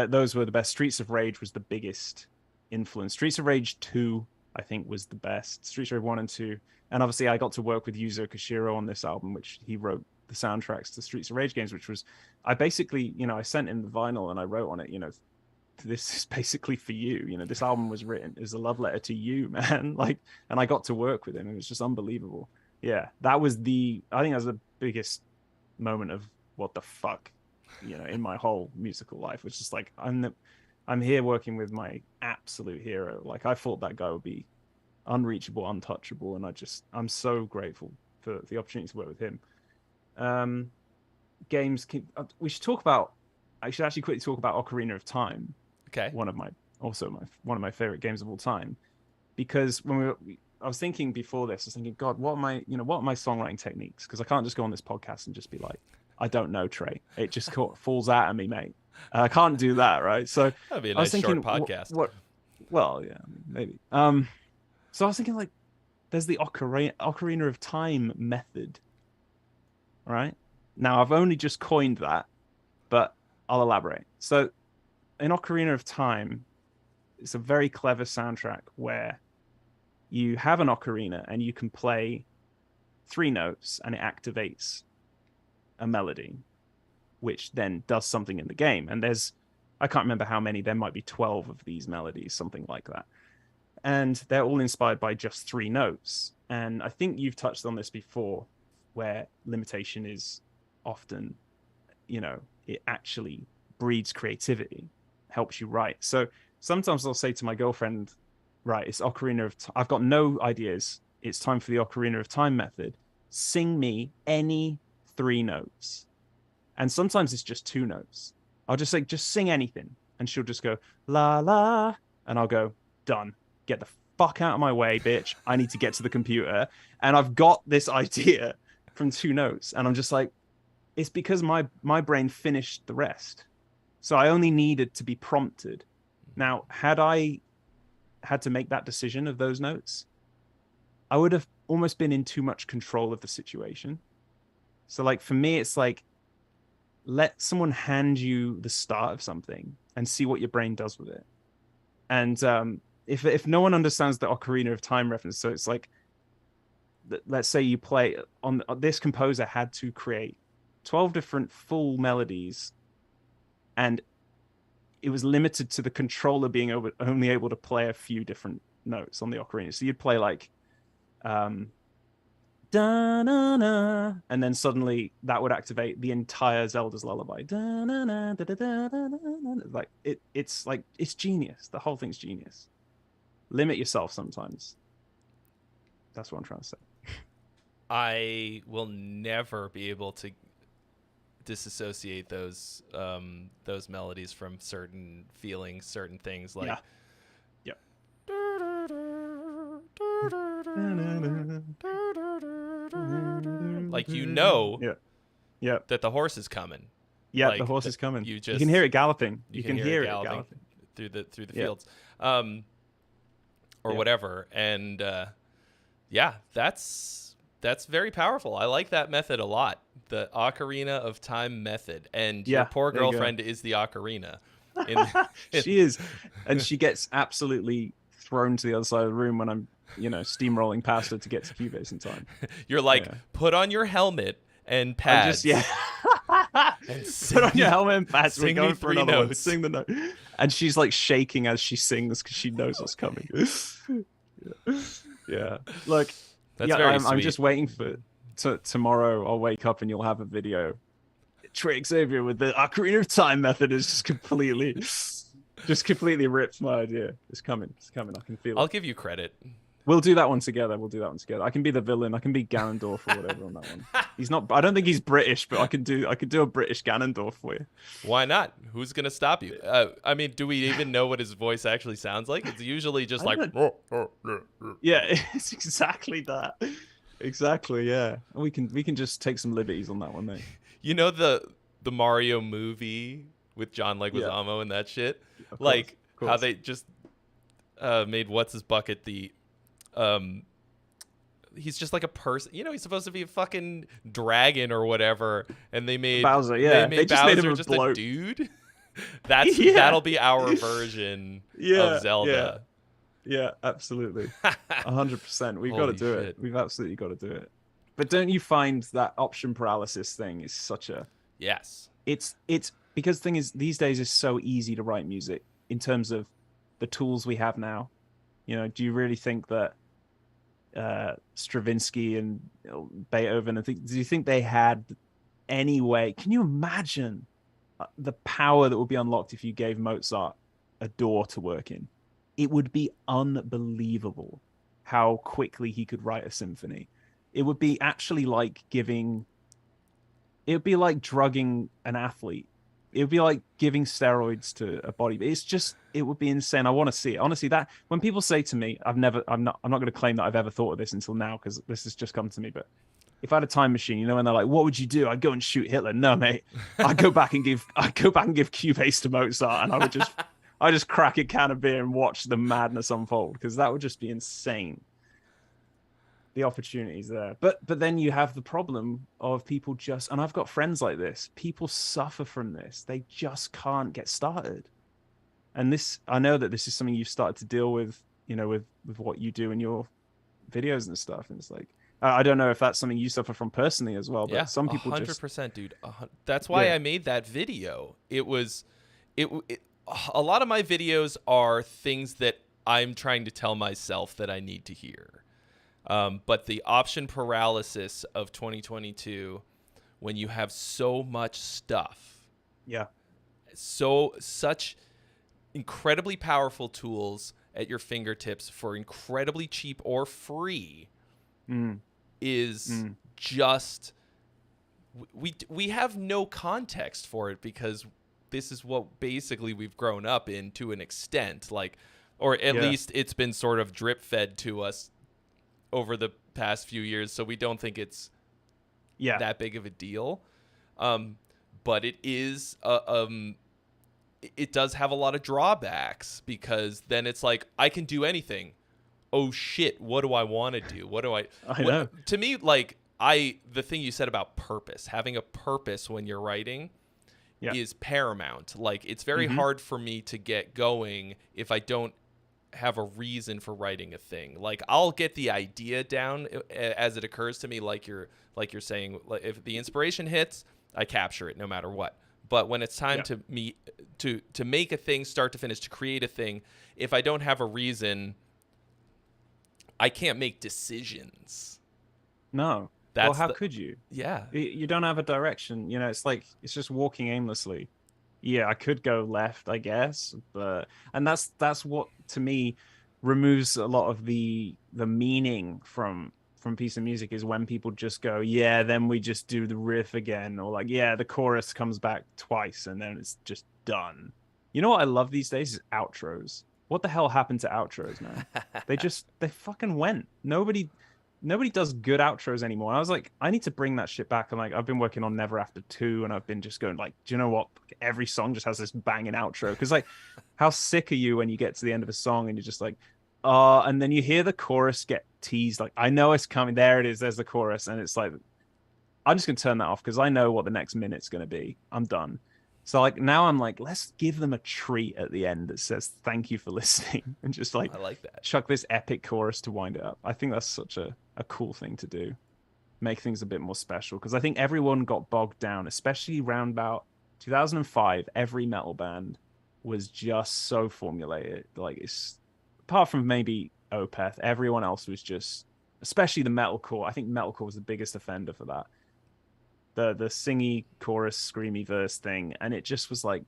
Those were the best. Streets of Rage was the biggest influence. Streets of Rage 2, I think, was the best. Streets of Rage 1 and 2. And obviously I got to work with Yuzo Koshiro on this album, which he wrote the soundtracks to Streets of Rage games, which was, I basically, I sent him the vinyl and I wrote on it, this is basically for you. This album was written as a love letter to you, man. And I got to work with him. It was just unbelievable. Yeah, I think that was the biggest moment of what the fuck, in my whole musical life. It's just like, I'm here working with my absolute hero. Like, I thought that guy would be unreachable, untouchable, and I'm so grateful for the opportunity to work with him. We should talk about. I should actually quickly talk about Ocarina of Time. Okay. One of my favorite games of all time, because when I was thinking before this, I was thinking, God, what are my songwriting techniques? Because I can't just go on this podcast and just be like, I don't know, Trey. It just falls out of me, mate. I can't do that, right? So that'd be a I was nice thinking, short podcast. Well, yeah, maybe. So I was thinking, like, there's the Ocarina of Time method, right? Now I've only just coined that, but I'll elaborate. So in Ocarina of Time, it's a very clever soundtrack where you have an ocarina and you can play 3 notes and it activates a melody, which then does something in the game. And I can't remember how many, there might be 12 of these melodies, something like that. And they're all inspired by just 3 notes. And I think you've touched on this before, where limitation is often, it actually breeds creativity, helps you write. So sometimes I'll say to my girlfriend, right, it's Ocarina of Time. I've got no ideas. It's time for the Ocarina of Time method. Sing me any 3 notes. And sometimes it's just 2 notes. I'll just say, just sing anything. And she'll just go, la, la. And I'll go, done. Get the fuck out of my way, bitch. I need to get to the computer. And I've got this idea from 2 notes. And I'm just like, it's because my brain finished the rest. So I only needed to be prompted. Now, had I had to make that decision of those notes, I would have almost been in too much control of the situation. So, like, for me, it's like, let someone hand you the start of something and see what your brain does with it. And if no one understands the Ocarina of Time reference, so it's like, let's say you play on this composer had to create 12 different full melodies, and it was limited to the controller being only able to play a few different notes on the ocarina. So you'd play like da-na-na, and then suddenly that would activate the entire Zelda's lullaby. Da-na-na, da-da-da-da-da-da. Like it's genius. The whole thing's genius. Limit yourself sometimes. That's what I'm trying to say. I will never be able to disassociate those melodies from certain feelings, certain things, like yeah. like yeah that the horse is coming. Yeah, like, the horse is coming. You can hear it galloping. You can hear it galloping through the fields, or Yeah. whatever. And that's very powerful. I like that method a lot. The Ocarina of Time method. And your poor girlfriend is the ocarina. She is. And she gets absolutely thrown to the other side of the room when I'm, steamrolling past her to get to Cubase in time. You're like, put on your helmet and pads. And put on your helmet and pads. We're going for another one. Sing the note. And she's like shaking as she sings because she knows what's coming. Yeah. Look, I'm just waiting for tomorrow. I'll wake up and you'll have a video. Trey Xavier with the Ocarina of Time method is just completely ripped my idea. It's coming. I can feel it. I'll give you credit. We'll do that one together. I can be the villain. I can be Ganondorf or whatever on that one. He's not. I don't think he's British, but I could do a British Ganondorf for you. Why not? Who's gonna stop you? I mean, do we even know what his voice actually sounds like? It's usually just like. Yeah, it's exactly that. Exactly. Yeah, we can just take some liberties on that one, mate. You know the Mario movie with John Leguizamo and that shit, like how they just made what's his bucket the he's just like a person. You know, he's supposed to be a fucking dragon or whatever, and they made Bowser. Yeah, they they just made Bowser him a just bloke. a dude. Yeah. That'll be our version of Zelda. Yeah, absolutely. 100%. We've got to Holy do shit. it. We've absolutely got to do it. But don't you find that option paralysis thing is such a... Yes. It's because the thing is, these days it's so easy to write music in terms of the tools we have now. You know, do you really think that Stravinsky and Beethoven, do you think they had any way? Can you imagine the power that would be unlocked if you gave Mozart a door to work in? It would be unbelievable how quickly he could write a symphony. It would be actually like it would be like drugging an athlete. It would be like giving steroids to a body. It would be insane. I want to see it. Honestly, that when people say to me, I'm not going to claim that I've ever thought of this until now because this has just come to me. But if I had a time machine, you know, and they're like, what would you do? I'd go and shoot Hitler. No, mate. I'd go back and give Cubase to Mozart, and I just crack a can of beer and watch the madness unfold, because that would just be insane. The opportunities there. But then you have the problem of people just, and I've got friends like this, people suffer from this. They just can't get started. And this, I know that this is something you've started to deal with, you know, with what you do in your videos and stuff. And it's like, I don't know if that's something you suffer from personally as well, but some people 100%, dude. That's why I made that video. A lot of my videos are things that I'm trying to tell myself that I need to hear. But the option paralysis of 2022, when you have so much stuff, such incredibly powerful tools at your fingertips for incredibly cheap or free, is just we have no context for it, because this is what basically we've grown up in to an extent, like, or at least it's been sort of drip fed to us over the past few years, so we don't think it's that big of a deal. But it is it does have a lot of drawbacks, because then it's like, I can do anything. Oh shit, what do I want to do? What do I know. To me, like, the thing you said about purpose, having a purpose when you're writing is paramount. Like, it's very hard for me to get going if I don't have a reason for writing a thing. Like, I'll get the idea down as it occurs to me, like you're saying. If the inspiration hits, I capture it no matter what. But when it's time to make a thing, start to finish, to create a thing, if I don't have a reason, I can't make decisions. No. Well, how could you? Yeah. You don't have a direction. You know, it's like, it's just walking aimlessly. Yeah, I could go left, I guess, and that's what, to me, removes a lot of the meaning from piece of music, is when people just go, yeah, then we just do the riff again, or like, yeah, the chorus comes back twice and then it's just done. You know what I love these days is outros. What the hell happened to outros, man? they fucking went. Nobody does good outros anymore. And I was like, I need to bring that shit back. And like, I've been working on Never After 2, and I've been just going like, do you know what? Every song just has this banging outro. Because like, how sick are you when you get to the end of a song and you're just like, and then you hear the chorus get teased. Like, I know it's coming. There it is. There's the chorus. And it's like, I'm just going to turn that off, because I know what the next minute's going to be. I'm done. So like, now I'm like, let's give them a treat at the end that says thank you for listening, and just like, I like that. Chuck this epic chorus to wind it up. I think that's such a cool thing to do. Make things a bit more special, because I think everyone got bogged down, especially around about 2005. Every metal band was just so formulated. Like, it's, apart from maybe Opeth, everyone else was just, especially the metalcore. I think metalcore was the biggest offender for that. The singy chorus, screamy verse thing, and it just was like,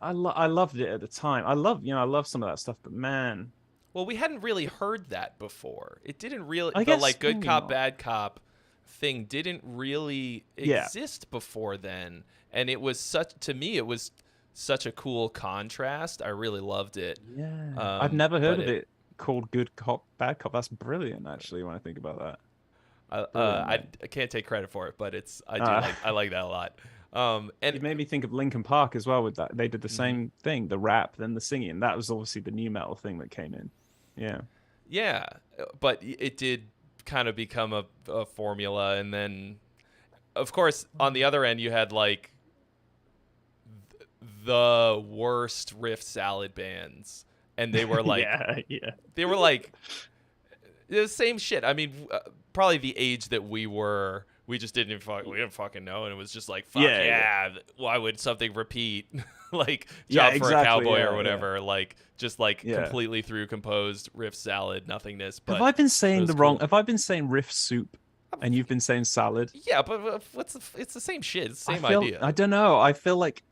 I loved it at the time. I love some of that stuff, but man. Well, we hadn't really heard that before. It didn't really, I guess like good cop, bad cop thing didn't really exist before then. And it was to me, it was such a cool contrast. I really loved it. Yeah. I've never heard of it called good cop, bad cop. That's brilliant, actually, when I think about that. I can't take credit for it, but I like that a lot. And it made me think of Linkin Park as well with that. They did the same thing, the rap, then the singing. That was obviously the new metal thing that came in. Yeah. Yeah, but it did kind of become a formula, and then, of course, on the other end, you had like the worst riff salad bands, and they were like, yeah. they were like the same shit. I mean, probably the age that we were, we just we didn't fucking know, and it was just like, fuck yeah. Why would something repeat? Like Job for a Cowboy or whatever. Like just like completely through composed riff salad nothingness. But have I been saying the wrong? cool. Have I been saying riff soup, and you've been saying salad? Yeah, but it's the same shit. It's the same idea. I don't know. I feel like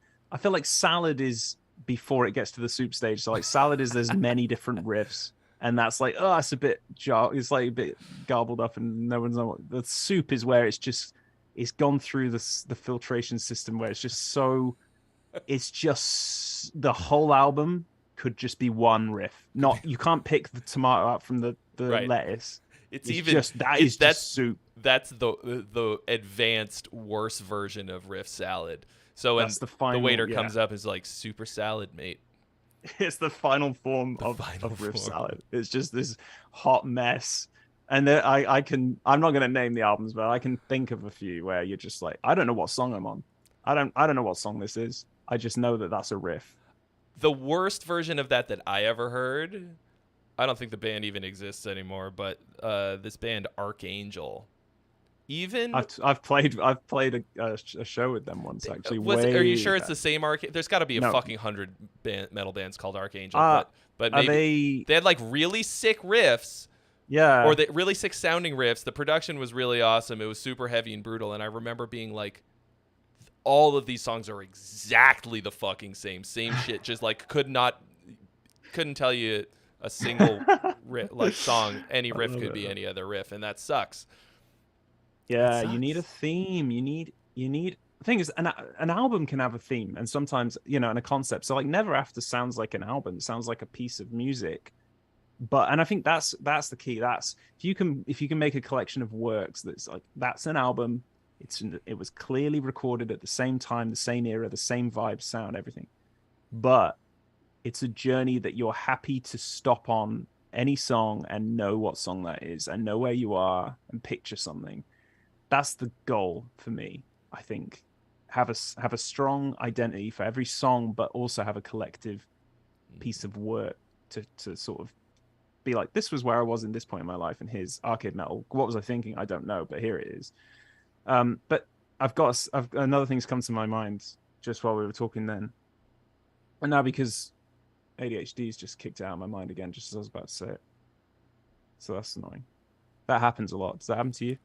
salad is before it gets to the soup stage. So like salad is there's many different riffs, and that's like, oh, it's a bit it's like a bit garbled up, and no one's know. The soup is where it's gone through the filtration system where it's just the whole album could just be one riff. Not, you can't pick the tomato out from the lettuce. It's just soup. That's the advanced worse version of riff salad. So when the waiter comes up, is like, super salad, mate. It's the final form of riff salad. It's just this hot mess. And I'm not going to name the albums, but I can think of a few where you're just like, I don't know what song I'm on. I don't know what song this is. I just know that that's a riff. The worst version of that I ever heard, I don't think the band even exists anymore, but this band Archangel. Even I've played a show with them once, actually. Are you sure it's the same Archangel? There's got to be a fucking 100 metal bands called Archangel, but maybe they had like really sick riffs. Yeah. Or the really sick sounding riffs. The production was really awesome. It was super heavy and brutal, and I remember being like, all of these songs are exactly the fucking same shit. Just like couldn't tell you a single song. Any riff could be any other riff, and that sucks. Yeah, you need a theme. You need. The thing is, an album can have a theme, and sometimes, and a concept. So like, Never After sounds like an album. It sounds like a piece of music. And I think that's the key. That's if you can make a collection of works that's like, that's an album. It was clearly recorded at the same time, the same era, the same vibe, sound, everything. But it's a journey that you're happy to stop on any song and know what song that is, and know where you are and picture something. That's the goal for me. I think have a strong identity for every song, but also have a collective piece of work to sort of be like, this was where I was in this point in my life, and here's Arcade Metal. What was I thinking? I don't know, but here it is. But I've another thing's come to my mind just while we were talking then, and now because ADHD's just kicked it out of my mind again, just as I was about to say it. So that's annoying. That happens a lot. Does that happen to you?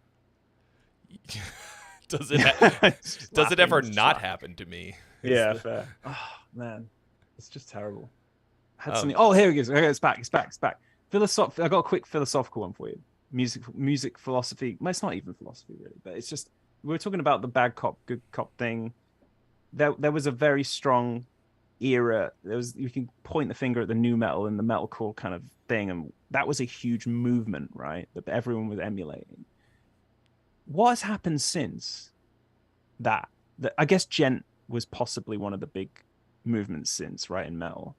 Does it ever not happen to me? Yeah, fair. Oh man, it's just terrible. I had something. Oh, here it is. Okay, it's back. It's back. I got a quick philosophical one for you. Music philosophy. Well, it's not even philosophy really, but it's just, we were talking about the bad cop, good cop thing. There was a very strong era. You can point the finger at the new metal and the metalcore kind of thing, and that was a huge movement, right? That everyone was emulating. What has happened since that? I guess gent was possibly one of the big movements since, right, in metal.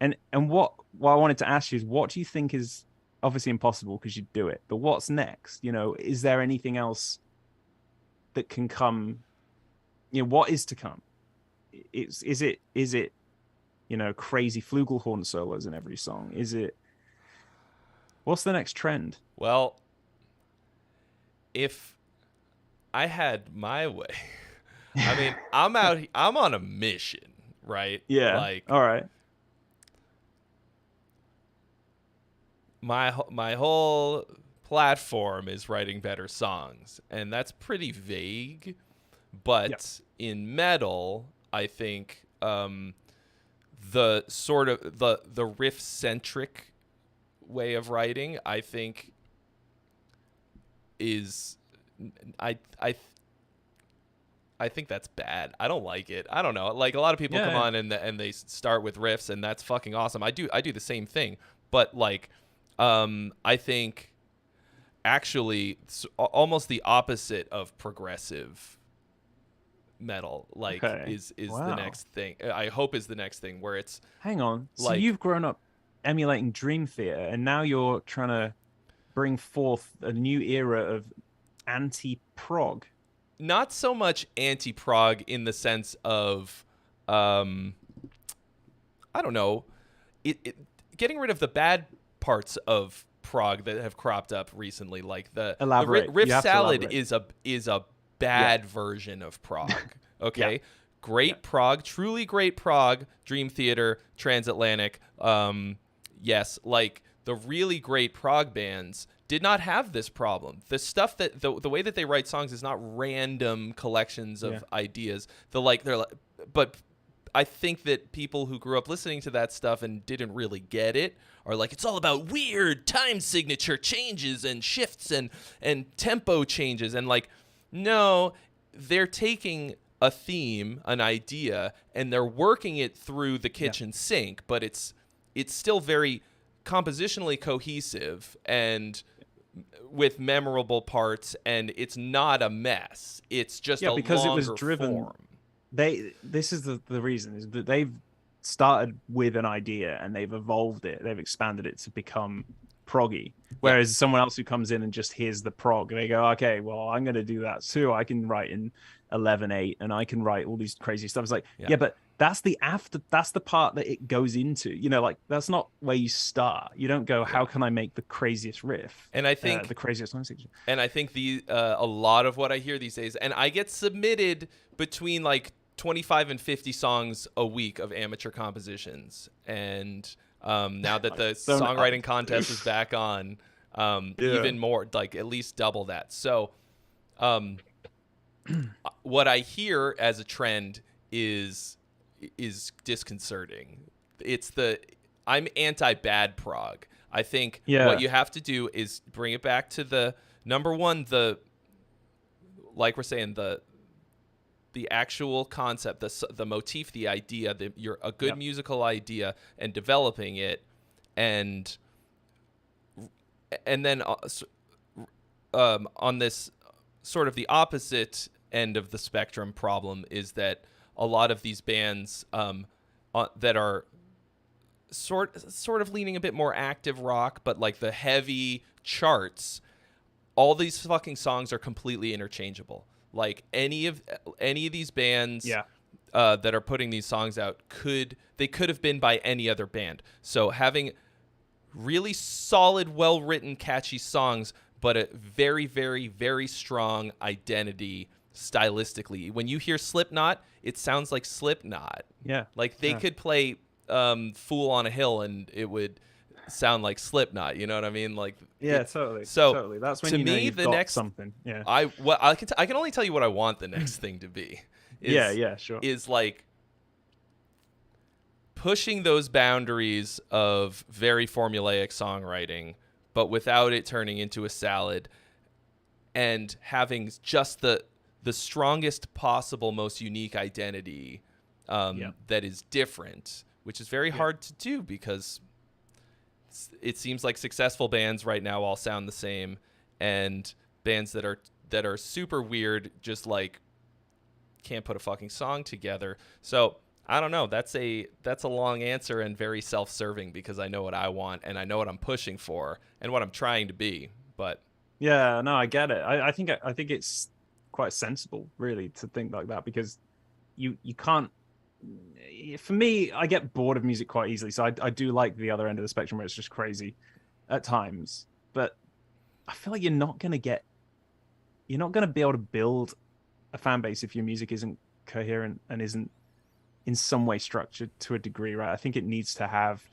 And what I wanted to ask you is, what do you think is obviously impossible because you do it, but what's next? Is there anything else that can come? What is to come? Is it crazy flugelhorn solos in every song? What's the next trend? Well, if I had my way, I mean, I'm on a mission, right? Yeah. Like, all right. My whole platform is writing better songs, and that's pretty vague. But in metal, I think the sort of the riff centric way of writing, I think, is I think that's bad. I don't like it. I don't know. Like, a lot of people come on and they start with riffs, and that's fucking awesome. I do the same thing, but like, I think actually almost the opposite of progressive metal, like, is the next thing. I hope is the next thing, where it's, hang on. So like, you've grown up emulating Dream Theater, and now you're trying to bring forth a new era of anti-prog. Not so much anti-prog in the sense of, I don't know, it getting rid of the bad parts of prog that have cropped up recently, like the riff salad is a bad version of prog. Okay, great prog, truly great prog, Dream Theater, Transatlantic. Yes, like the really great prog bands did not have this problem. The stuff that the way that they write songs is not random collections of ideas. But I think that people who grew up listening to that stuff and didn't really get it are like, it's all about weird time signature changes and shifts and tempo changes. And like, no, they're taking a theme, an idea, and they're working it through the kitchen sink, but it's still very compositionally cohesive and with memorable parts, and it's not a mess. It's just a because longer it was driven form. This is the reason is that they've started with an idea and they've evolved it, they've expanded it to become proggy, whereas someone else who comes in and just hears the prog, they go, okay, well, I'm going to do that too. I can write in 11/8 and I can write all these crazy stuff. It's like, but that's the part that it goes into, like that's not where you start. You don't go, how can I make the craziest riff? And I think the craziest line section. And I think a lot of what I hear these days, and I get submitted between like 25 and 50 songs a week of amateur compositions. And now that the songwriting contest is back on, even more, like at least double that. So what I hear as a trend is disconcerting. I'm anti-bad prog. I think what you have to do is bring it back to the number one, like we're saying, the actual concept, the motif, the idea, a good musical idea, and developing it, and then on this sort of the opposite end of the spectrum problem is that a lot of these bands that are sort of leaning a bit more active rock, but like the heavy charts, all these fucking songs are completely interchangeable. Like any of these bands that are putting these songs out could have been by any other band. So having really solid, well-written, catchy songs, but a very, very, very strong identity stylistically. When you hear Slipknot, it sounds like Slipknot. Yeah. Like they could play Fool on a Hill and it would sound like Slipknot, you know what I mean? Like totally. So totally. That's when to you know me you've the got next something. Yeah. I can only tell you what I want the next thing to be. Sure. Is like pushing those boundaries of very formulaic songwriting, but without it turning into a salad, and having just the strongest possible, most unique identity that is different, which is very hard to do because it seems like successful bands right now all sound the same, and bands that are super weird just like can't put a fucking song together. So I don't know. That's a long answer and very self-serving because I know what I want and I know what I'm pushing for and what I'm trying to be. But yeah, no, I get it. I think it's quite sensible, really, to think like that, because you can't. For me, I get bored of music quite easily, so I do like the other end of the spectrum where it's just crazy at times. But I feel like you're not gonna be able to build a fan base if your music isn't coherent and isn't in some way structured to a degree, right? I think it needs to have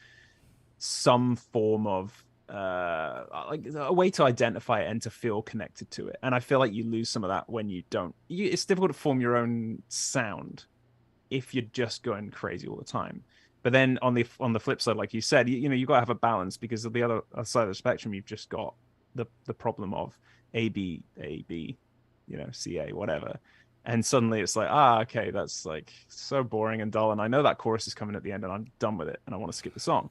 some form of like a way to identify it and to feel connected to it. And I feel like you lose some of that when you don't. It's difficult to form your own sound if you're just going crazy all the time. But then on the flip side, like you said, you got to have a balance, because of the other side of the spectrum, you've just got the problem of A B, C A, whatever. And suddenly it's like, okay, that's like so boring and dull. And I know that chorus is coming at the end and I'm done with it and I want to skip the song.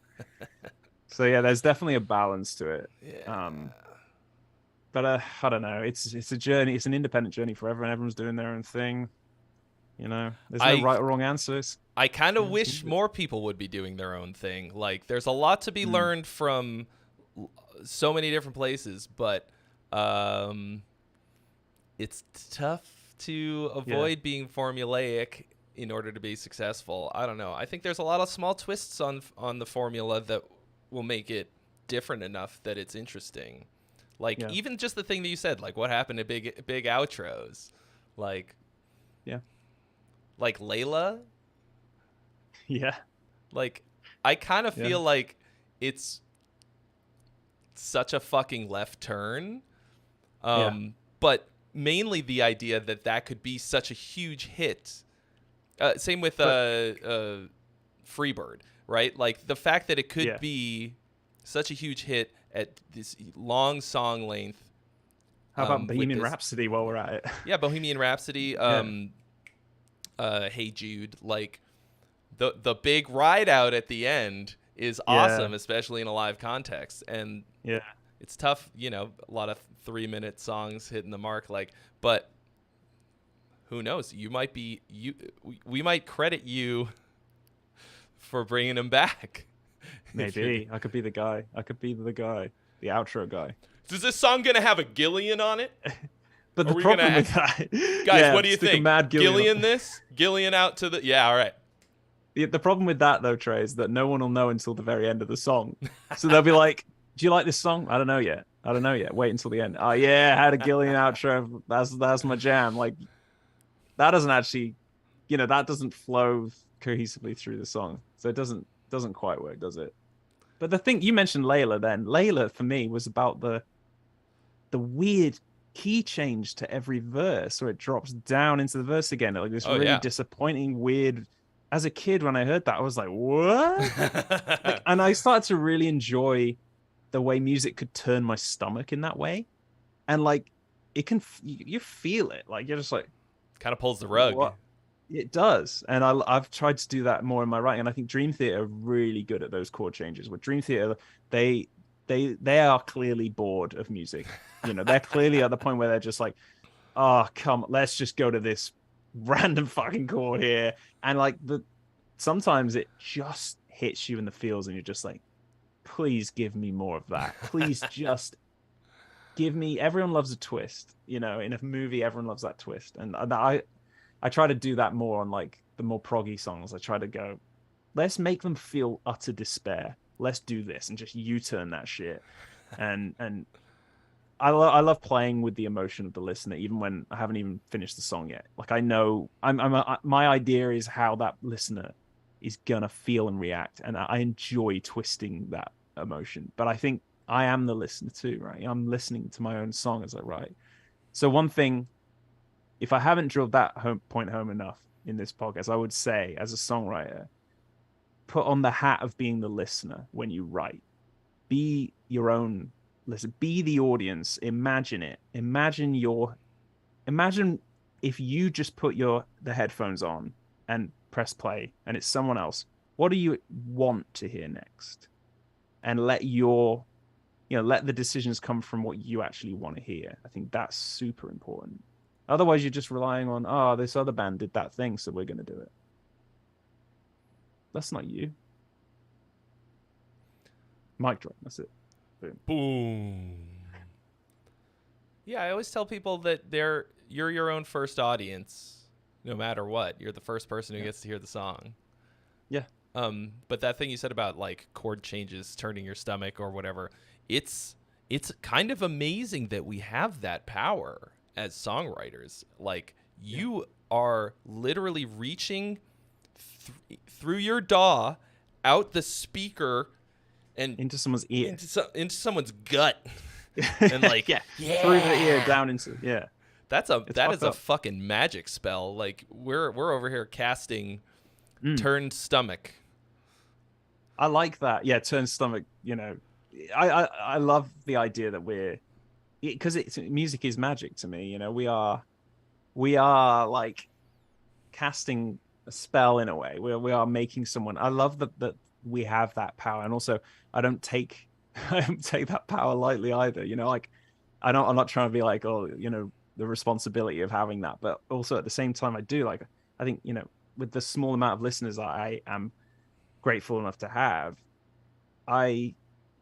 So yeah, there's definitely a balance to it. Yeah. But I don't know. It's a journey. It's an independent journey for everyone. Everyone's doing their own thing. There's no right or wrong answers. I kind of Yeah, wish more people would be doing their own thing. Like, there's a lot to be learned from so many different places, but it's tough to avoid being formulaic in order to be successful. I don't know. I think there's a lot of small twists on the formula that will make it different enough that it's interesting. Like, even just the thing that you said, like, what happened to big outros? Like, like Layla. Yeah. Like, I kind of feel like it's such a fucking left turn. But mainly the idea that could be such a huge hit. Same with Freebird, right? Like, the fact that it could be such a huge hit at this long song length. How about Bohemian Rhapsody while we're at it? Yeah, Bohemian Rhapsody. Hey Jude. Like, the big ride out at the end is awesome, especially in a live context. And it's tough, a lot of 3-minute songs hitting the mark, like, but who knows? We might credit you for bringing him back. Maybe I could be the guy. The outro guy. Is this song gonna have a GILLION on it? But the problem with that, guys, what do you think? GILLION this? GILLION out to the all right. The problem with that, though, Trey, is that no one will know until the very end of the song. So they'll be like, "Do you like this song?" I don't know yet. Wait until the end. Oh yeah, I had a GILLION outro. That's my jam. Like, that doesn't actually, that doesn't flow cohesively through the song. So it doesn't quite work, does it? But the thing you mentioned, Layla. Then Layla for me was about the weird key change to every verse, so it drops down into the verse again, like this disappointing, weird. As a kid, when I heard that, I was like, "What?" And I started to really enjoy the way music could turn my stomach in that way, and like it can, you feel it, like you're just like, kind of pulls the rug. What? It does, and I've tried to do that more in my writing, and I think Dream Theater are really good at those chord changes. With Dream Theater, they are clearly bored of music. They're clearly at the point where they're just like, "Oh, come, let's just go to this random fucking chord here," and like sometimes it just hits you in the feels, and you're just like, "Please give me more of that. Please just give me." Everyone loves a twist, in a movie. Everyone loves that twist, and I try to do that more on like the more proggy songs. I try to go, let's make them feel utter despair. Let's do this and just U-turn that shit. And I love playing with the emotion of the listener, even when I haven't even finished the song yet. Like, I know my idea is how that listener is gonna feel and react, and I enjoy twisting that emotion. But I think I am the listener too, right? I'm listening to my own song as I write. So one thing, if I haven't drilled that point home enough in this podcast, I would say, as a songwriter, put on the hat of being the listener when you write. Be your own listener. Be the audience. Imagine it. Imagine if you just put the headphones on and press play, and it's someone else. What do you want to hear next? And let let the decisions come from what you actually want to hear. I think that's super important. Otherwise, you're just relying on, this other band did that thing, so we're going to do it. That's not you. Mic drop. That's it. Boom. Yeah, I always tell people that you're your own first audience, no matter what. You're the first person who gets to hear the song. Yeah. But that thing you said about like chord changes turning your stomach or whatever, it's kind of amazing that we have that power as songwriters. Like, you are literally reaching through your DAW out the speaker and into someone's ear, into someone's gut, and like through the ear down into that is a fucking magic spell. Like, we're over here casting turned stomach. I like that. Yeah, turned stomach. I love the idea that because music is magic to me. We are like casting a spell in a way. We are making someone. I love that we have that power, and also I don't take that power lightly either. Like, I'm not trying to be like, the responsibility of having that, but also at the same time I do. Like, I think with the small amount of listeners I am grateful enough to have, I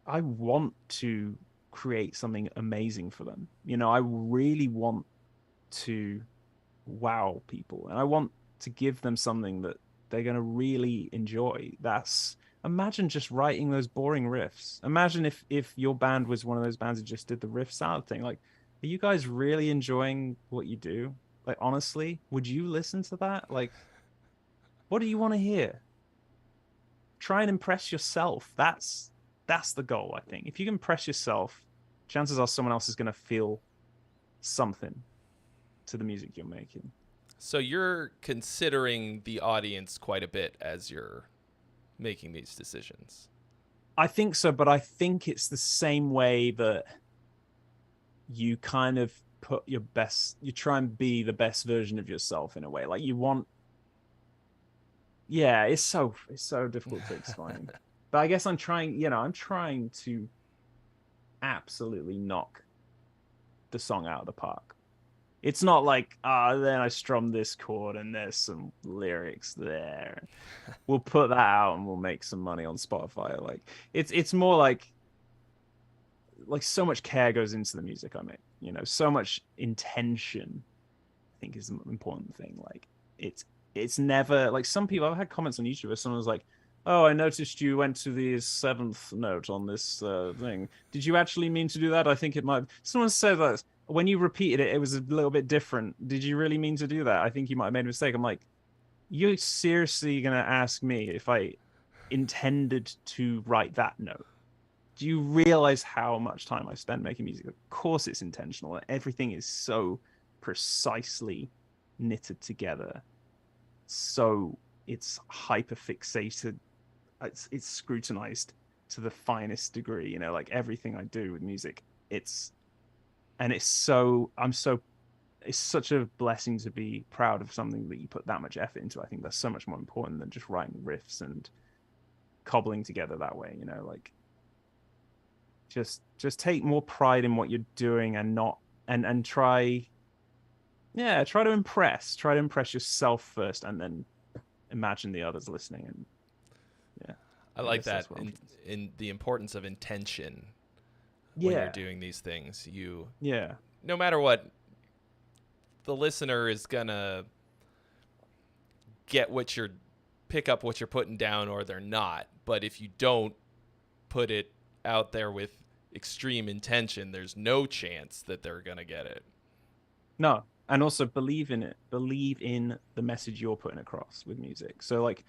want to create something amazing for them. I really want to wow people, and I want to give them something that they're going to really enjoy. Imagine just writing those boring riffs. Imagine if your band was one of those bands that just did the riff salad thing. Like, are you guys really enjoying what you do? Like, honestly, would you listen to that? Like, what do you want to hear? Try and impress yourself. That's the goal, I think. If you can impress yourself, chances are someone else is going to feel something to the music you're making. So you're considering the audience quite a bit as you're making these decisions. I think so, but I think it's the same way that you kind of you try and be the best version of yourself in a way. Like it's so difficult to explain. But I guess I'm trying to absolutely knock the song out of the park. It's not like, then I strum this chord and there's some lyrics there. We'll put that out and we'll make some money on Spotify. Like, it's more like so much care goes into the music I make. So much intention, I think, is an important thing. Like, it's never like, some people, I've had comments on YouTube where someone was like, "Oh, I noticed you went to the seventh note on this thing. Did you actually mean to do that? I think it might." Someone said that when you repeated it, it was a little bit different. Did you really mean to do that? I think you might have made a mistake. I'm like, you're seriously gonna ask me if I intended to write that note? Do you realize how much time I spend making music? Of course it's intentional. Everything is so precisely knitted together. So it's hyper fixated. It's scrutinized to the finest degree. Like, everything I do with music, it's such a blessing to be proud of something that you put that much effort into. I think that's so much more important than just writing riffs and cobbling together that way. Like, just take more pride in what you're doing and not and try to impress yourself first, and then imagine the others listening. And I like that in the importance of intention when you're doing these things. No matter what, the listener is gonna pick up what you're putting down, or they're not. But if you don't put it out there with extreme intention, there's no chance that they're gonna get it. No. And also believe in it. Believe in the message you're putting across with music. So, like,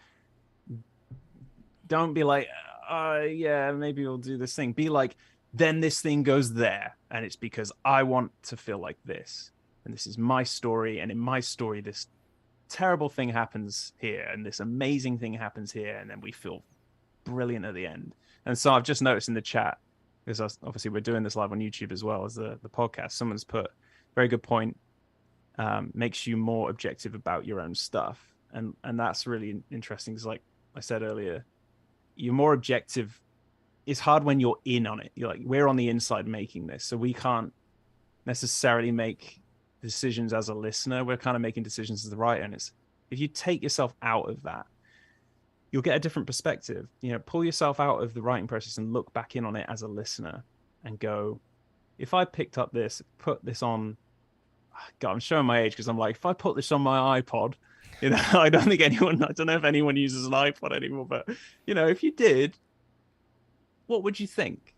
don't be like, maybe we'll do this thing. Be like, then this thing goes there, and it's because I want to feel like this, and this is my story, and in my story this terrible thing happens here, and this amazing thing happens here, and then we feel brilliant at the end. And so I've just noticed in the chat, because obviously we're doing this live on YouTube as well as the podcast, someone's put very good point. Makes you more objective about your own stuff, and that's really interesting, because, like I said earlier, you're more objective. It's hard when you're in on it. You're like, we're on the inside making this, so we can't necessarily make decisions as a listener. We're kind of making decisions as the writer, and if you take yourself out of that, you'll get a different perspective. Pull yourself out of the writing process and look back in on it as a listener and go, if I picked up this, put this on, God, I'm showing my age, because I'm like, if I put this on my iPod, I don't know if anyone uses an iPod anymore, but if you did, what would you think?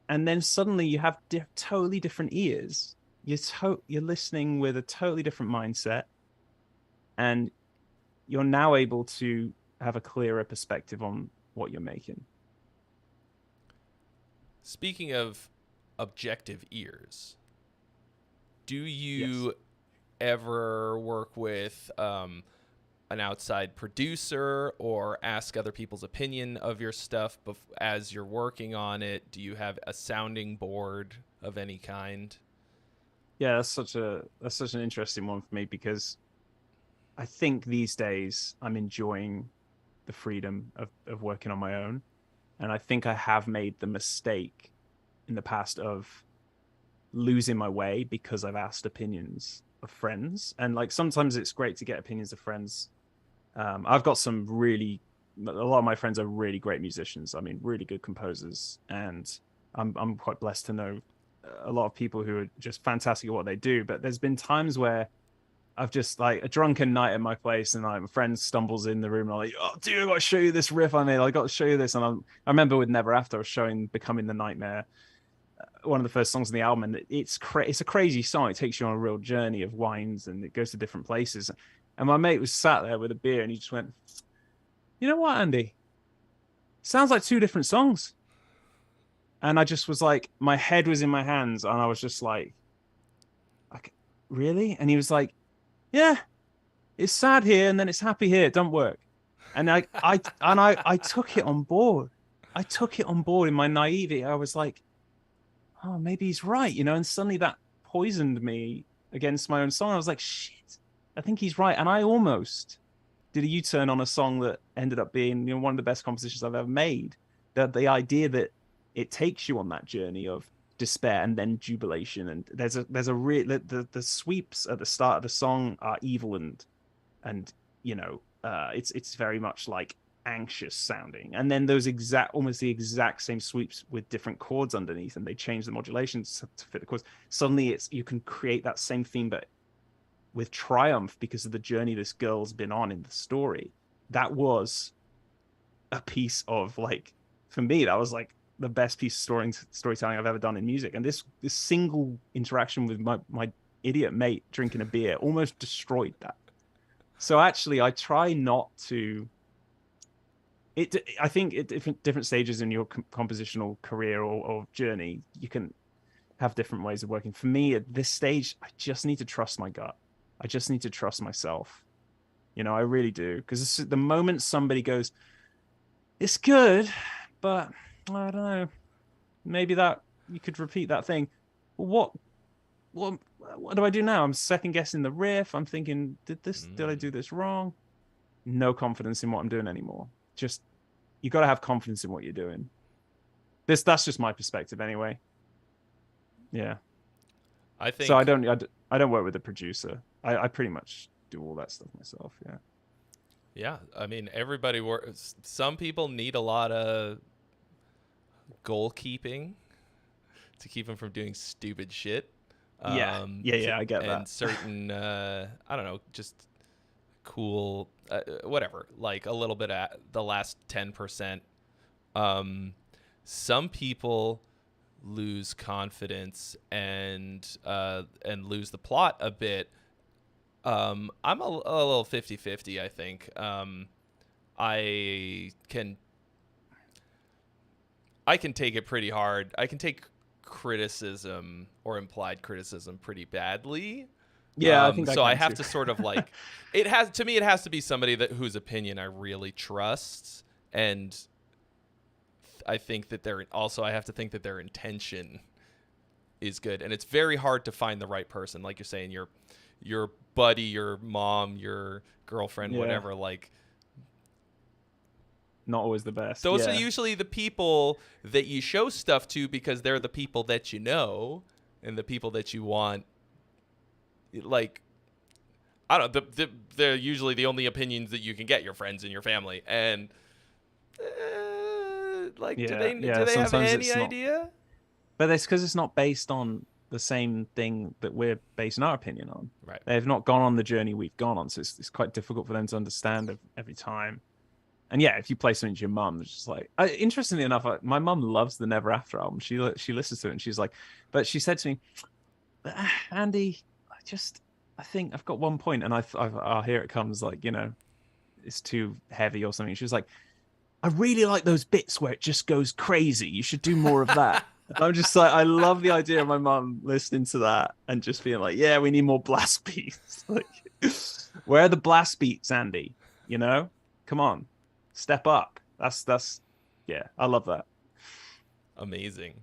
And then suddenly you have totally different ears. You're listening with a totally different mindset, and you're now able to have a clearer perspective on what you're making. Speaking of objective ears, do you ever work with an outside producer or ask other people's opinion of your stuff as you're working on it? Do you have a sounding board of any kind? Yeah, that's such an interesting one for me, because I think these days I'm enjoying the freedom of working on my own. And I think I have made the mistake in the past of losing my way because I've asked opinions of friends. And, like, sometimes it's great to get opinions of friends I've got a lot of my friends are really great musicians. I mean, really good composers, and I'm quite blessed to know a lot of people who are just fantastic at what they do. But there's been times where I've just like a drunken night at my place, and like my friend stumbles in the room, and I'm like, "Oh, dude, I got to show you this riff I made. I got to show you this." And I remember with Never After, I was showing "Becoming the Nightmare," one of the first songs in the album, and it's a crazy song. It takes you on a real journey of winds, and it goes to different places. And my mate was sat there with a beer, and he just went, "You know what, Andy? Sounds like two different songs." And I just was like, my head was in my hands, and I was just like, really? And he was like, "Yeah, it's sad here, and then it's happy here. It don't work." And I took it on board. I took it on board in my naivety. I was like, "Oh, maybe he's right," you know. And suddenly that poisoned me against my own song. I was like, "Shit, I think he's right." And I almost did a U-turn on a song that ended up being, you know, one of the best compositions I've ever made. The idea that it takes you on that journey of despair and then jubilation, and there's a real the sweeps at the start of the song are evil and you know, it's very much like anxious sounding, and then those almost the exact same sweeps with different chords underneath, and they change the modulations to fit the chords. Suddenly you can create that same theme but with triumph because of the journey this girl's been on in the story. That was a piece of, like, for me, that was like the best piece of storytelling I've ever done in music. And this single interaction with my idiot mate drinking a beer almost destroyed that. So actually, I try not to. I think at different stages in your compositional career or journey, you can have different ways of working. For me, at this stage, I just need to trust my gut. I just need to trust myself. You know, I really do. Because the moment somebody goes, "It's good, but I don't know, maybe that you could repeat that thing." What what do I do now? I'm second guessing the riff. I'm thinking, did I do this wrong? No confidence in what I'm doing anymore. Just, you got to have confidence in what you're doing. That's just my perspective anyway. Yeah. I think So I don't work with a producer. I pretty much do all that stuff myself. Yeah. Yeah, I mean, everybody works. Some people need a lot of goalkeeping to keep them from doing stupid shit. Yeah. I get that. And certain, I don't know, just cool, whatever, like a little bit at the last 10%. Some people lose confidence and lose the plot a bit. I'm a little 50-50, I think. I can take it pretty hard. I can take criticism or implied criticism pretty badly. Yeah, I think so I have too. to sort of like it has to be somebody whose opinion I really trust, and I think that I have to think that their intention is good, and it's very hard to find the right person. Like you're saying, your buddy, your mom, your girlfriend, whatever, like, not always the best. Those are usually the people that you show stuff to because they're the people that you know and the people that you want. Like, I don't know, they're usually the only opinions that you can get, your friends and your family. And like, do they have any idea? But it's because it's not based on the same thing that we're basing our opinion on. Right. They've not gone on the journey we've gone on, so it's quite difficult for them to understand every time. And yeah, if you play something to your mum, it's just like, interestingly enough, my mum loves the Never After album. She listens to it and she's like, but she said to me, "Andy, I think I've got one point," and here it comes, like, you know, it's too heavy or something. She was like, "I really like those bits where it just goes crazy. You should do more of that." I'm just like, I love the idea of my mum listening to that and just being like, "Yeah, we need more blast beats." Like, where are the blast beats, Andy? You know, come on. Step up. That's yeah, I love that. Amazing.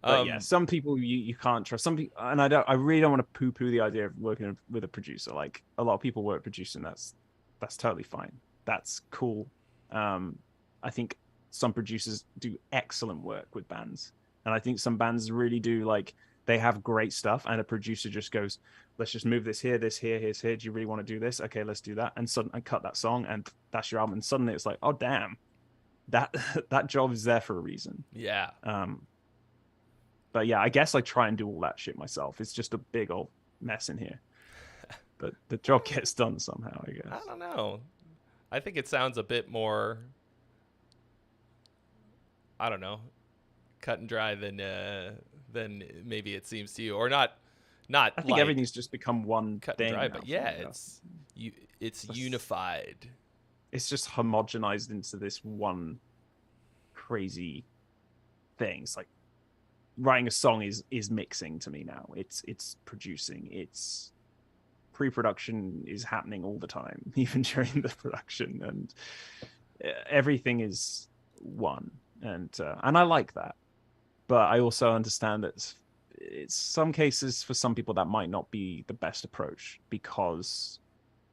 But yeah, some people you can't trust. Some people, and I really don't want to poo-poo the idea of working with a producer. Like, a lot of people work producing. That's totally fine. That's cool. I think some producers do excellent work with bands, and I think some bands really do, like, they have great stuff, and a producer just goes, let's just move this here, here's here. Do you really want to do this? Okay, let's do that. And suddenly I cut that song, and that's your album. And suddenly it's like, oh damn, that that job is there for a reason. Yeah. But yeah, I guess I try and do all that shit myself. It's just a big old mess in here. But the job gets done somehow, I guess. I don't know. I think it sounds a bit more, I don't know, cut and dry than maybe it seems to you, or not. I think like everything's just become one cut thing and dry, now but yeah, for me. it's unified. It's just homogenized into this one crazy thing. It's like writing a song is mixing to me now. It's producing. It's pre-production is happening all the time, even during the production, and everything is one. And I like that, but I also understand that it's some cases for some people that might not be the best approach, because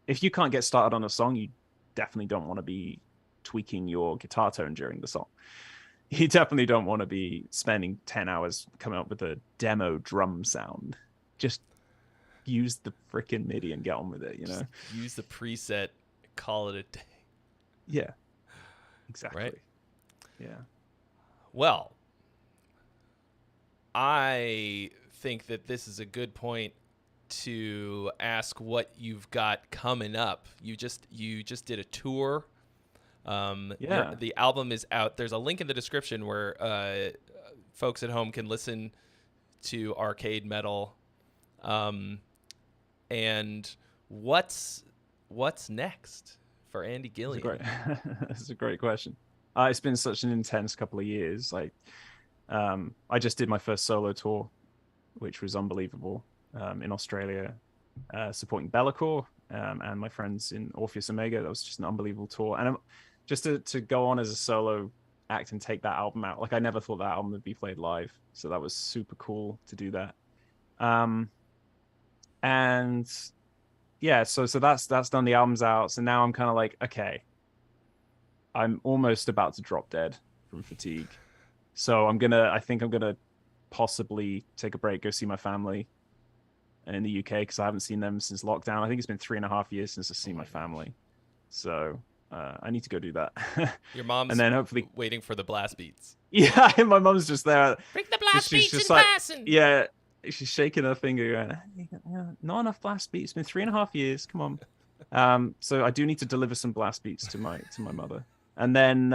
if you can't get started on a song, you definitely don't want to be tweaking your guitar tone during the song. You definitely don't want to be spending 10 hours coming up with a demo drum sound. Just use the freaking MIDI and get on with it, you know? Just use the preset, call it a day. Yeah, exactly. Right? Yeah. Well, I think that this is a good point to ask what you've got coming up. You just did a tour. The album is out. There's a link in the description where folks at home can listen to Arcade Metal. And what's next for Andy Gillion? That's a great question. It's been such an intense couple of years. Like, I just did my first solo tour, which was unbelievable, in Australia, supporting Bellacore and my friends in Orpheus Omega. That was just an unbelievable tour. And just to go on as a solo act and take that album out, like I never thought that album would be played live. So that was super cool to do that. And yeah, so that's done. The album's out. So now I'm kind of like, okay, I'm almost about to drop dead from fatigue. So I think I'm gonna possibly take a break, go see my family in the UK, because I haven't seen them since lockdown. I think it's been 3.5 years since I've seen my family. So I need to go do that. Your mom's and then hopefully waiting for the blast beats. Yeah, my mom's just there. Bring the blast beats in like, person. Yeah, she's shaking her finger going, not enough blast beats. It's been 3.5 years. Come on. So I do need to deliver some blast beats to my mother. And then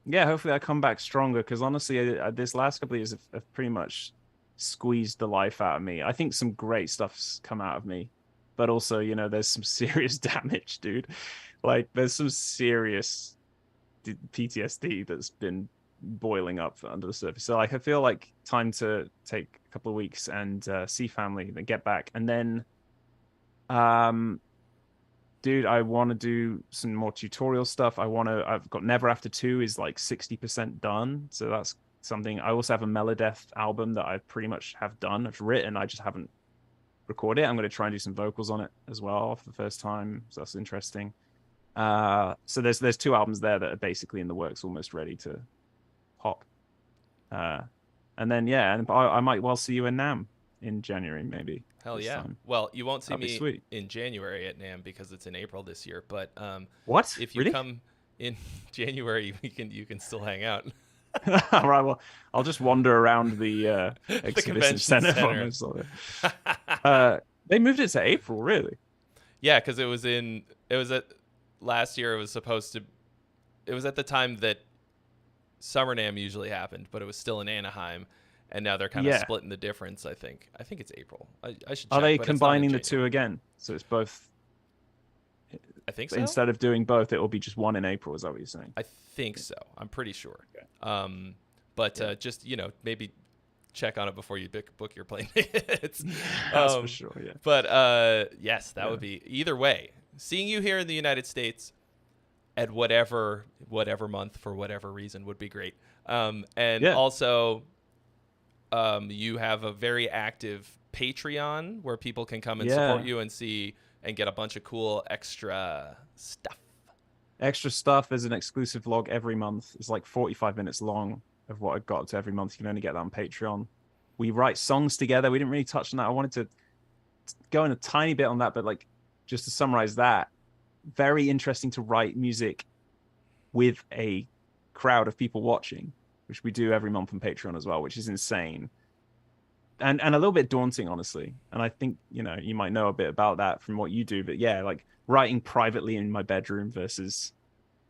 yeah, hopefully I come back stronger, because honestly, this last couple of years have pretty much squeezed the life out of me. I think some great stuff's come out of me, but also, you know, there's some serious damage, dude. Like, there's some serious PTSD that's been boiling up under the surface. So like, I feel like time to take a couple of weeks and see family, then get back. And then dude, I want to do some more tutorial stuff. I've got Never After 2 is like 60% done. So that's something. I also have a Melodies album that I pretty much have done. I've written, I just haven't recorded it. I'm going to try and do some vocals on it as well for the first time. So that's interesting. So there's 2 albums there that are basically in the works, almost ready to pop. And then, yeah, and I might well see you in NAMM in January, maybe. Hell yeah. Time. Well, you won't see me sweet. in January at NAMM because it's in April this year. But what? If you really? come in January, you can still hang out. All right. Well, I'll just wander around the exhibition center. They moved it to April, really? Yeah, because it was at last year. It was at the time that Summer NAMM usually happened, but it was still in Anaheim. And now they're kind of splitting the difference, I think. I think it's April. I should check. Are they combining the 2 again? So it's both? I think so. Instead of doing both, it will be just one in April. Is that what you're saying? I think so. I'm pretty sure. Okay. Just, maybe check on it before you book your plane tickets. That's for sure, yeah. But yes, that would be, either way, seeing you here in the United States at whatever month for whatever reason would be great. Also... you have a very active Patreon where people can come and support you and see and get a bunch of cool extra stuff. There's an exclusive vlog every month. It's like 45 minutes long of what I've got to every month. You can only get that on Patreon. We write songs together. We didn't really touch on that. I wanted to going a tiny bit on that, but like just to summarize that, very interesting to write music with a crowd of people watching, which we do every month on Patreon as well, which is insane. And a little bit daunting, honestly. And I think, you might know a bit about that from what you do, but yeah, like writing privately in my bedroom versus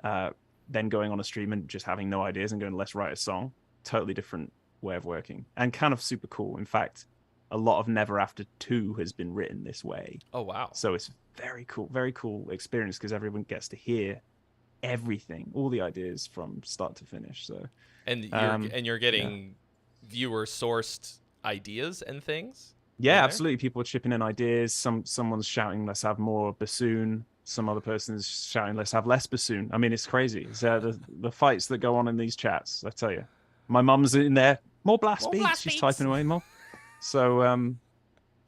then going on a stream and just having no ideas and going, let's write a song. Totally different way of working and kind of super cool. In fact, a lot of Never After 2 has been written this way. Oh, wow. So it's very cool experience because everyone gets to hear everything, all the ideas from start to finish. So and you're getting viewer sourced ideas and things. Yeah, absolutely. People are chipping in ideas. Someone's shouting, "Let's have more bassoon." Some other person is shouting, "Let's have less bassoon." I mean, it's crazy. It's the fights that go on in these chats. I tell you, my mum's in there. More blast beats. She's typing away more. So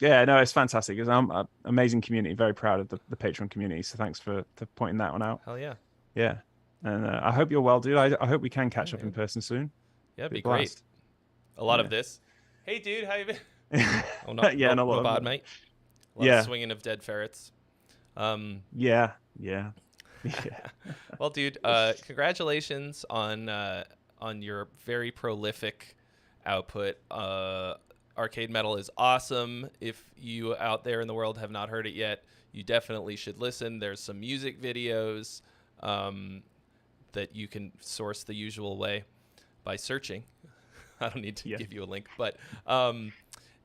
yeah, no, it's fantastic. It's an amazing community. Very proud of the Patreon community. So thanks for pointing that one out. Hell yeah. Yeah, and I hope you're well, dude. I hope we can catch up in person soon. Yeah, it'd be great. A lot of this. Hey, dude, how you been? Oh, no, yeah, no bad, mate. A lot of swinging of dead ferrets. Yeah. Well, dude, congratulations on your very prolific output. Arcade Metal is awesome. If you out there in the world have not heard it yet, you definitely should listen. There's some music videos that you can source the usual way by searching. I don't need to give you a link, but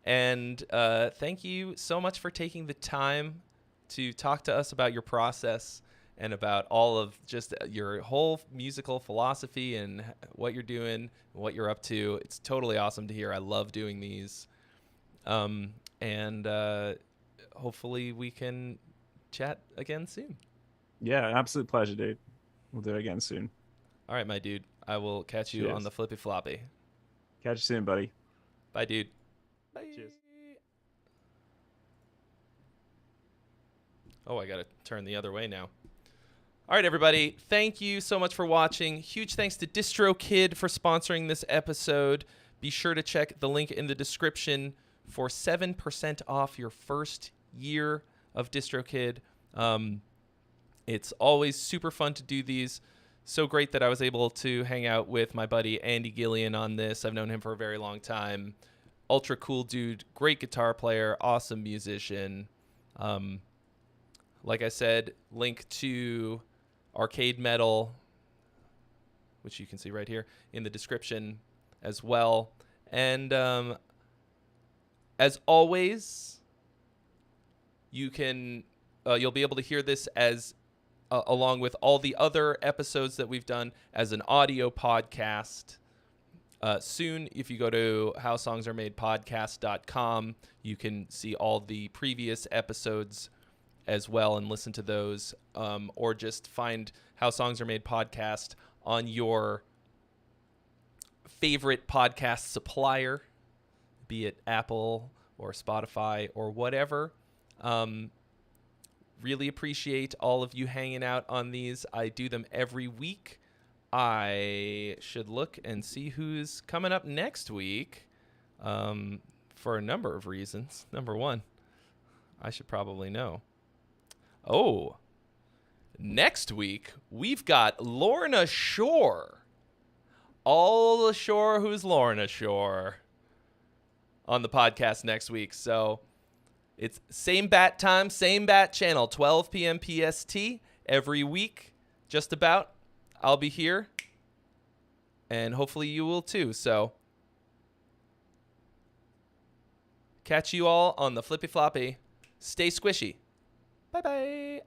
and thank you so much for taking the time to talk to us about your process and about all of just your whole musical philosophy and what you're doing, what you're up to. It's totally awesome to hear. I love doing these. And hopefully we can chat again soon. Yeah, absolute pleasure, dude. We'll do it again soon. All right, my dude. I will catch you on the flippy floppy. Catch you soon, buddy. Bye, dude. Bye. Cheers. Oh, I got to turn the other way now. All right, everybody. Thank you so much for watching. Huge thanks to DistroKid for sponsoring this episode. Be sure to check the link in the description for 7% off your first year of DistroKid. It's always super fun to do these. So great that I was able to hang out with my buddy Andy GILLION on this. I've known him for a very long time. Ultra cool dude, great guitar player, awesome musician. Like I said, link to Arcade Metal, which you can see right here in the description as well. And as always, you'll be able to hear this as along with all the other episodes that we've done as an audio podcast. Soon, if you go to howsongsaremade.podcast.com, you can see all the previous episodes as well and listen to those, or just find How Songs Are Made podcast on your favorite podcast supplier, be it Apple or Spotify or whatever. Really appreciate all of you hanging out on these. I do them every week. I should look and see who's coming up next week for a number of reasons. Number one, I should probably know. Oh, next week, we've got Lorna Shore. All ashore who's Lorna Shore on the podcast next week. So it's same bat time, same bat channel, 12 p.m. PST every week, just about. I'll be here, and hopefully you will too. So catch you all on the flippy floppy. Stay squishy. Bye-bye.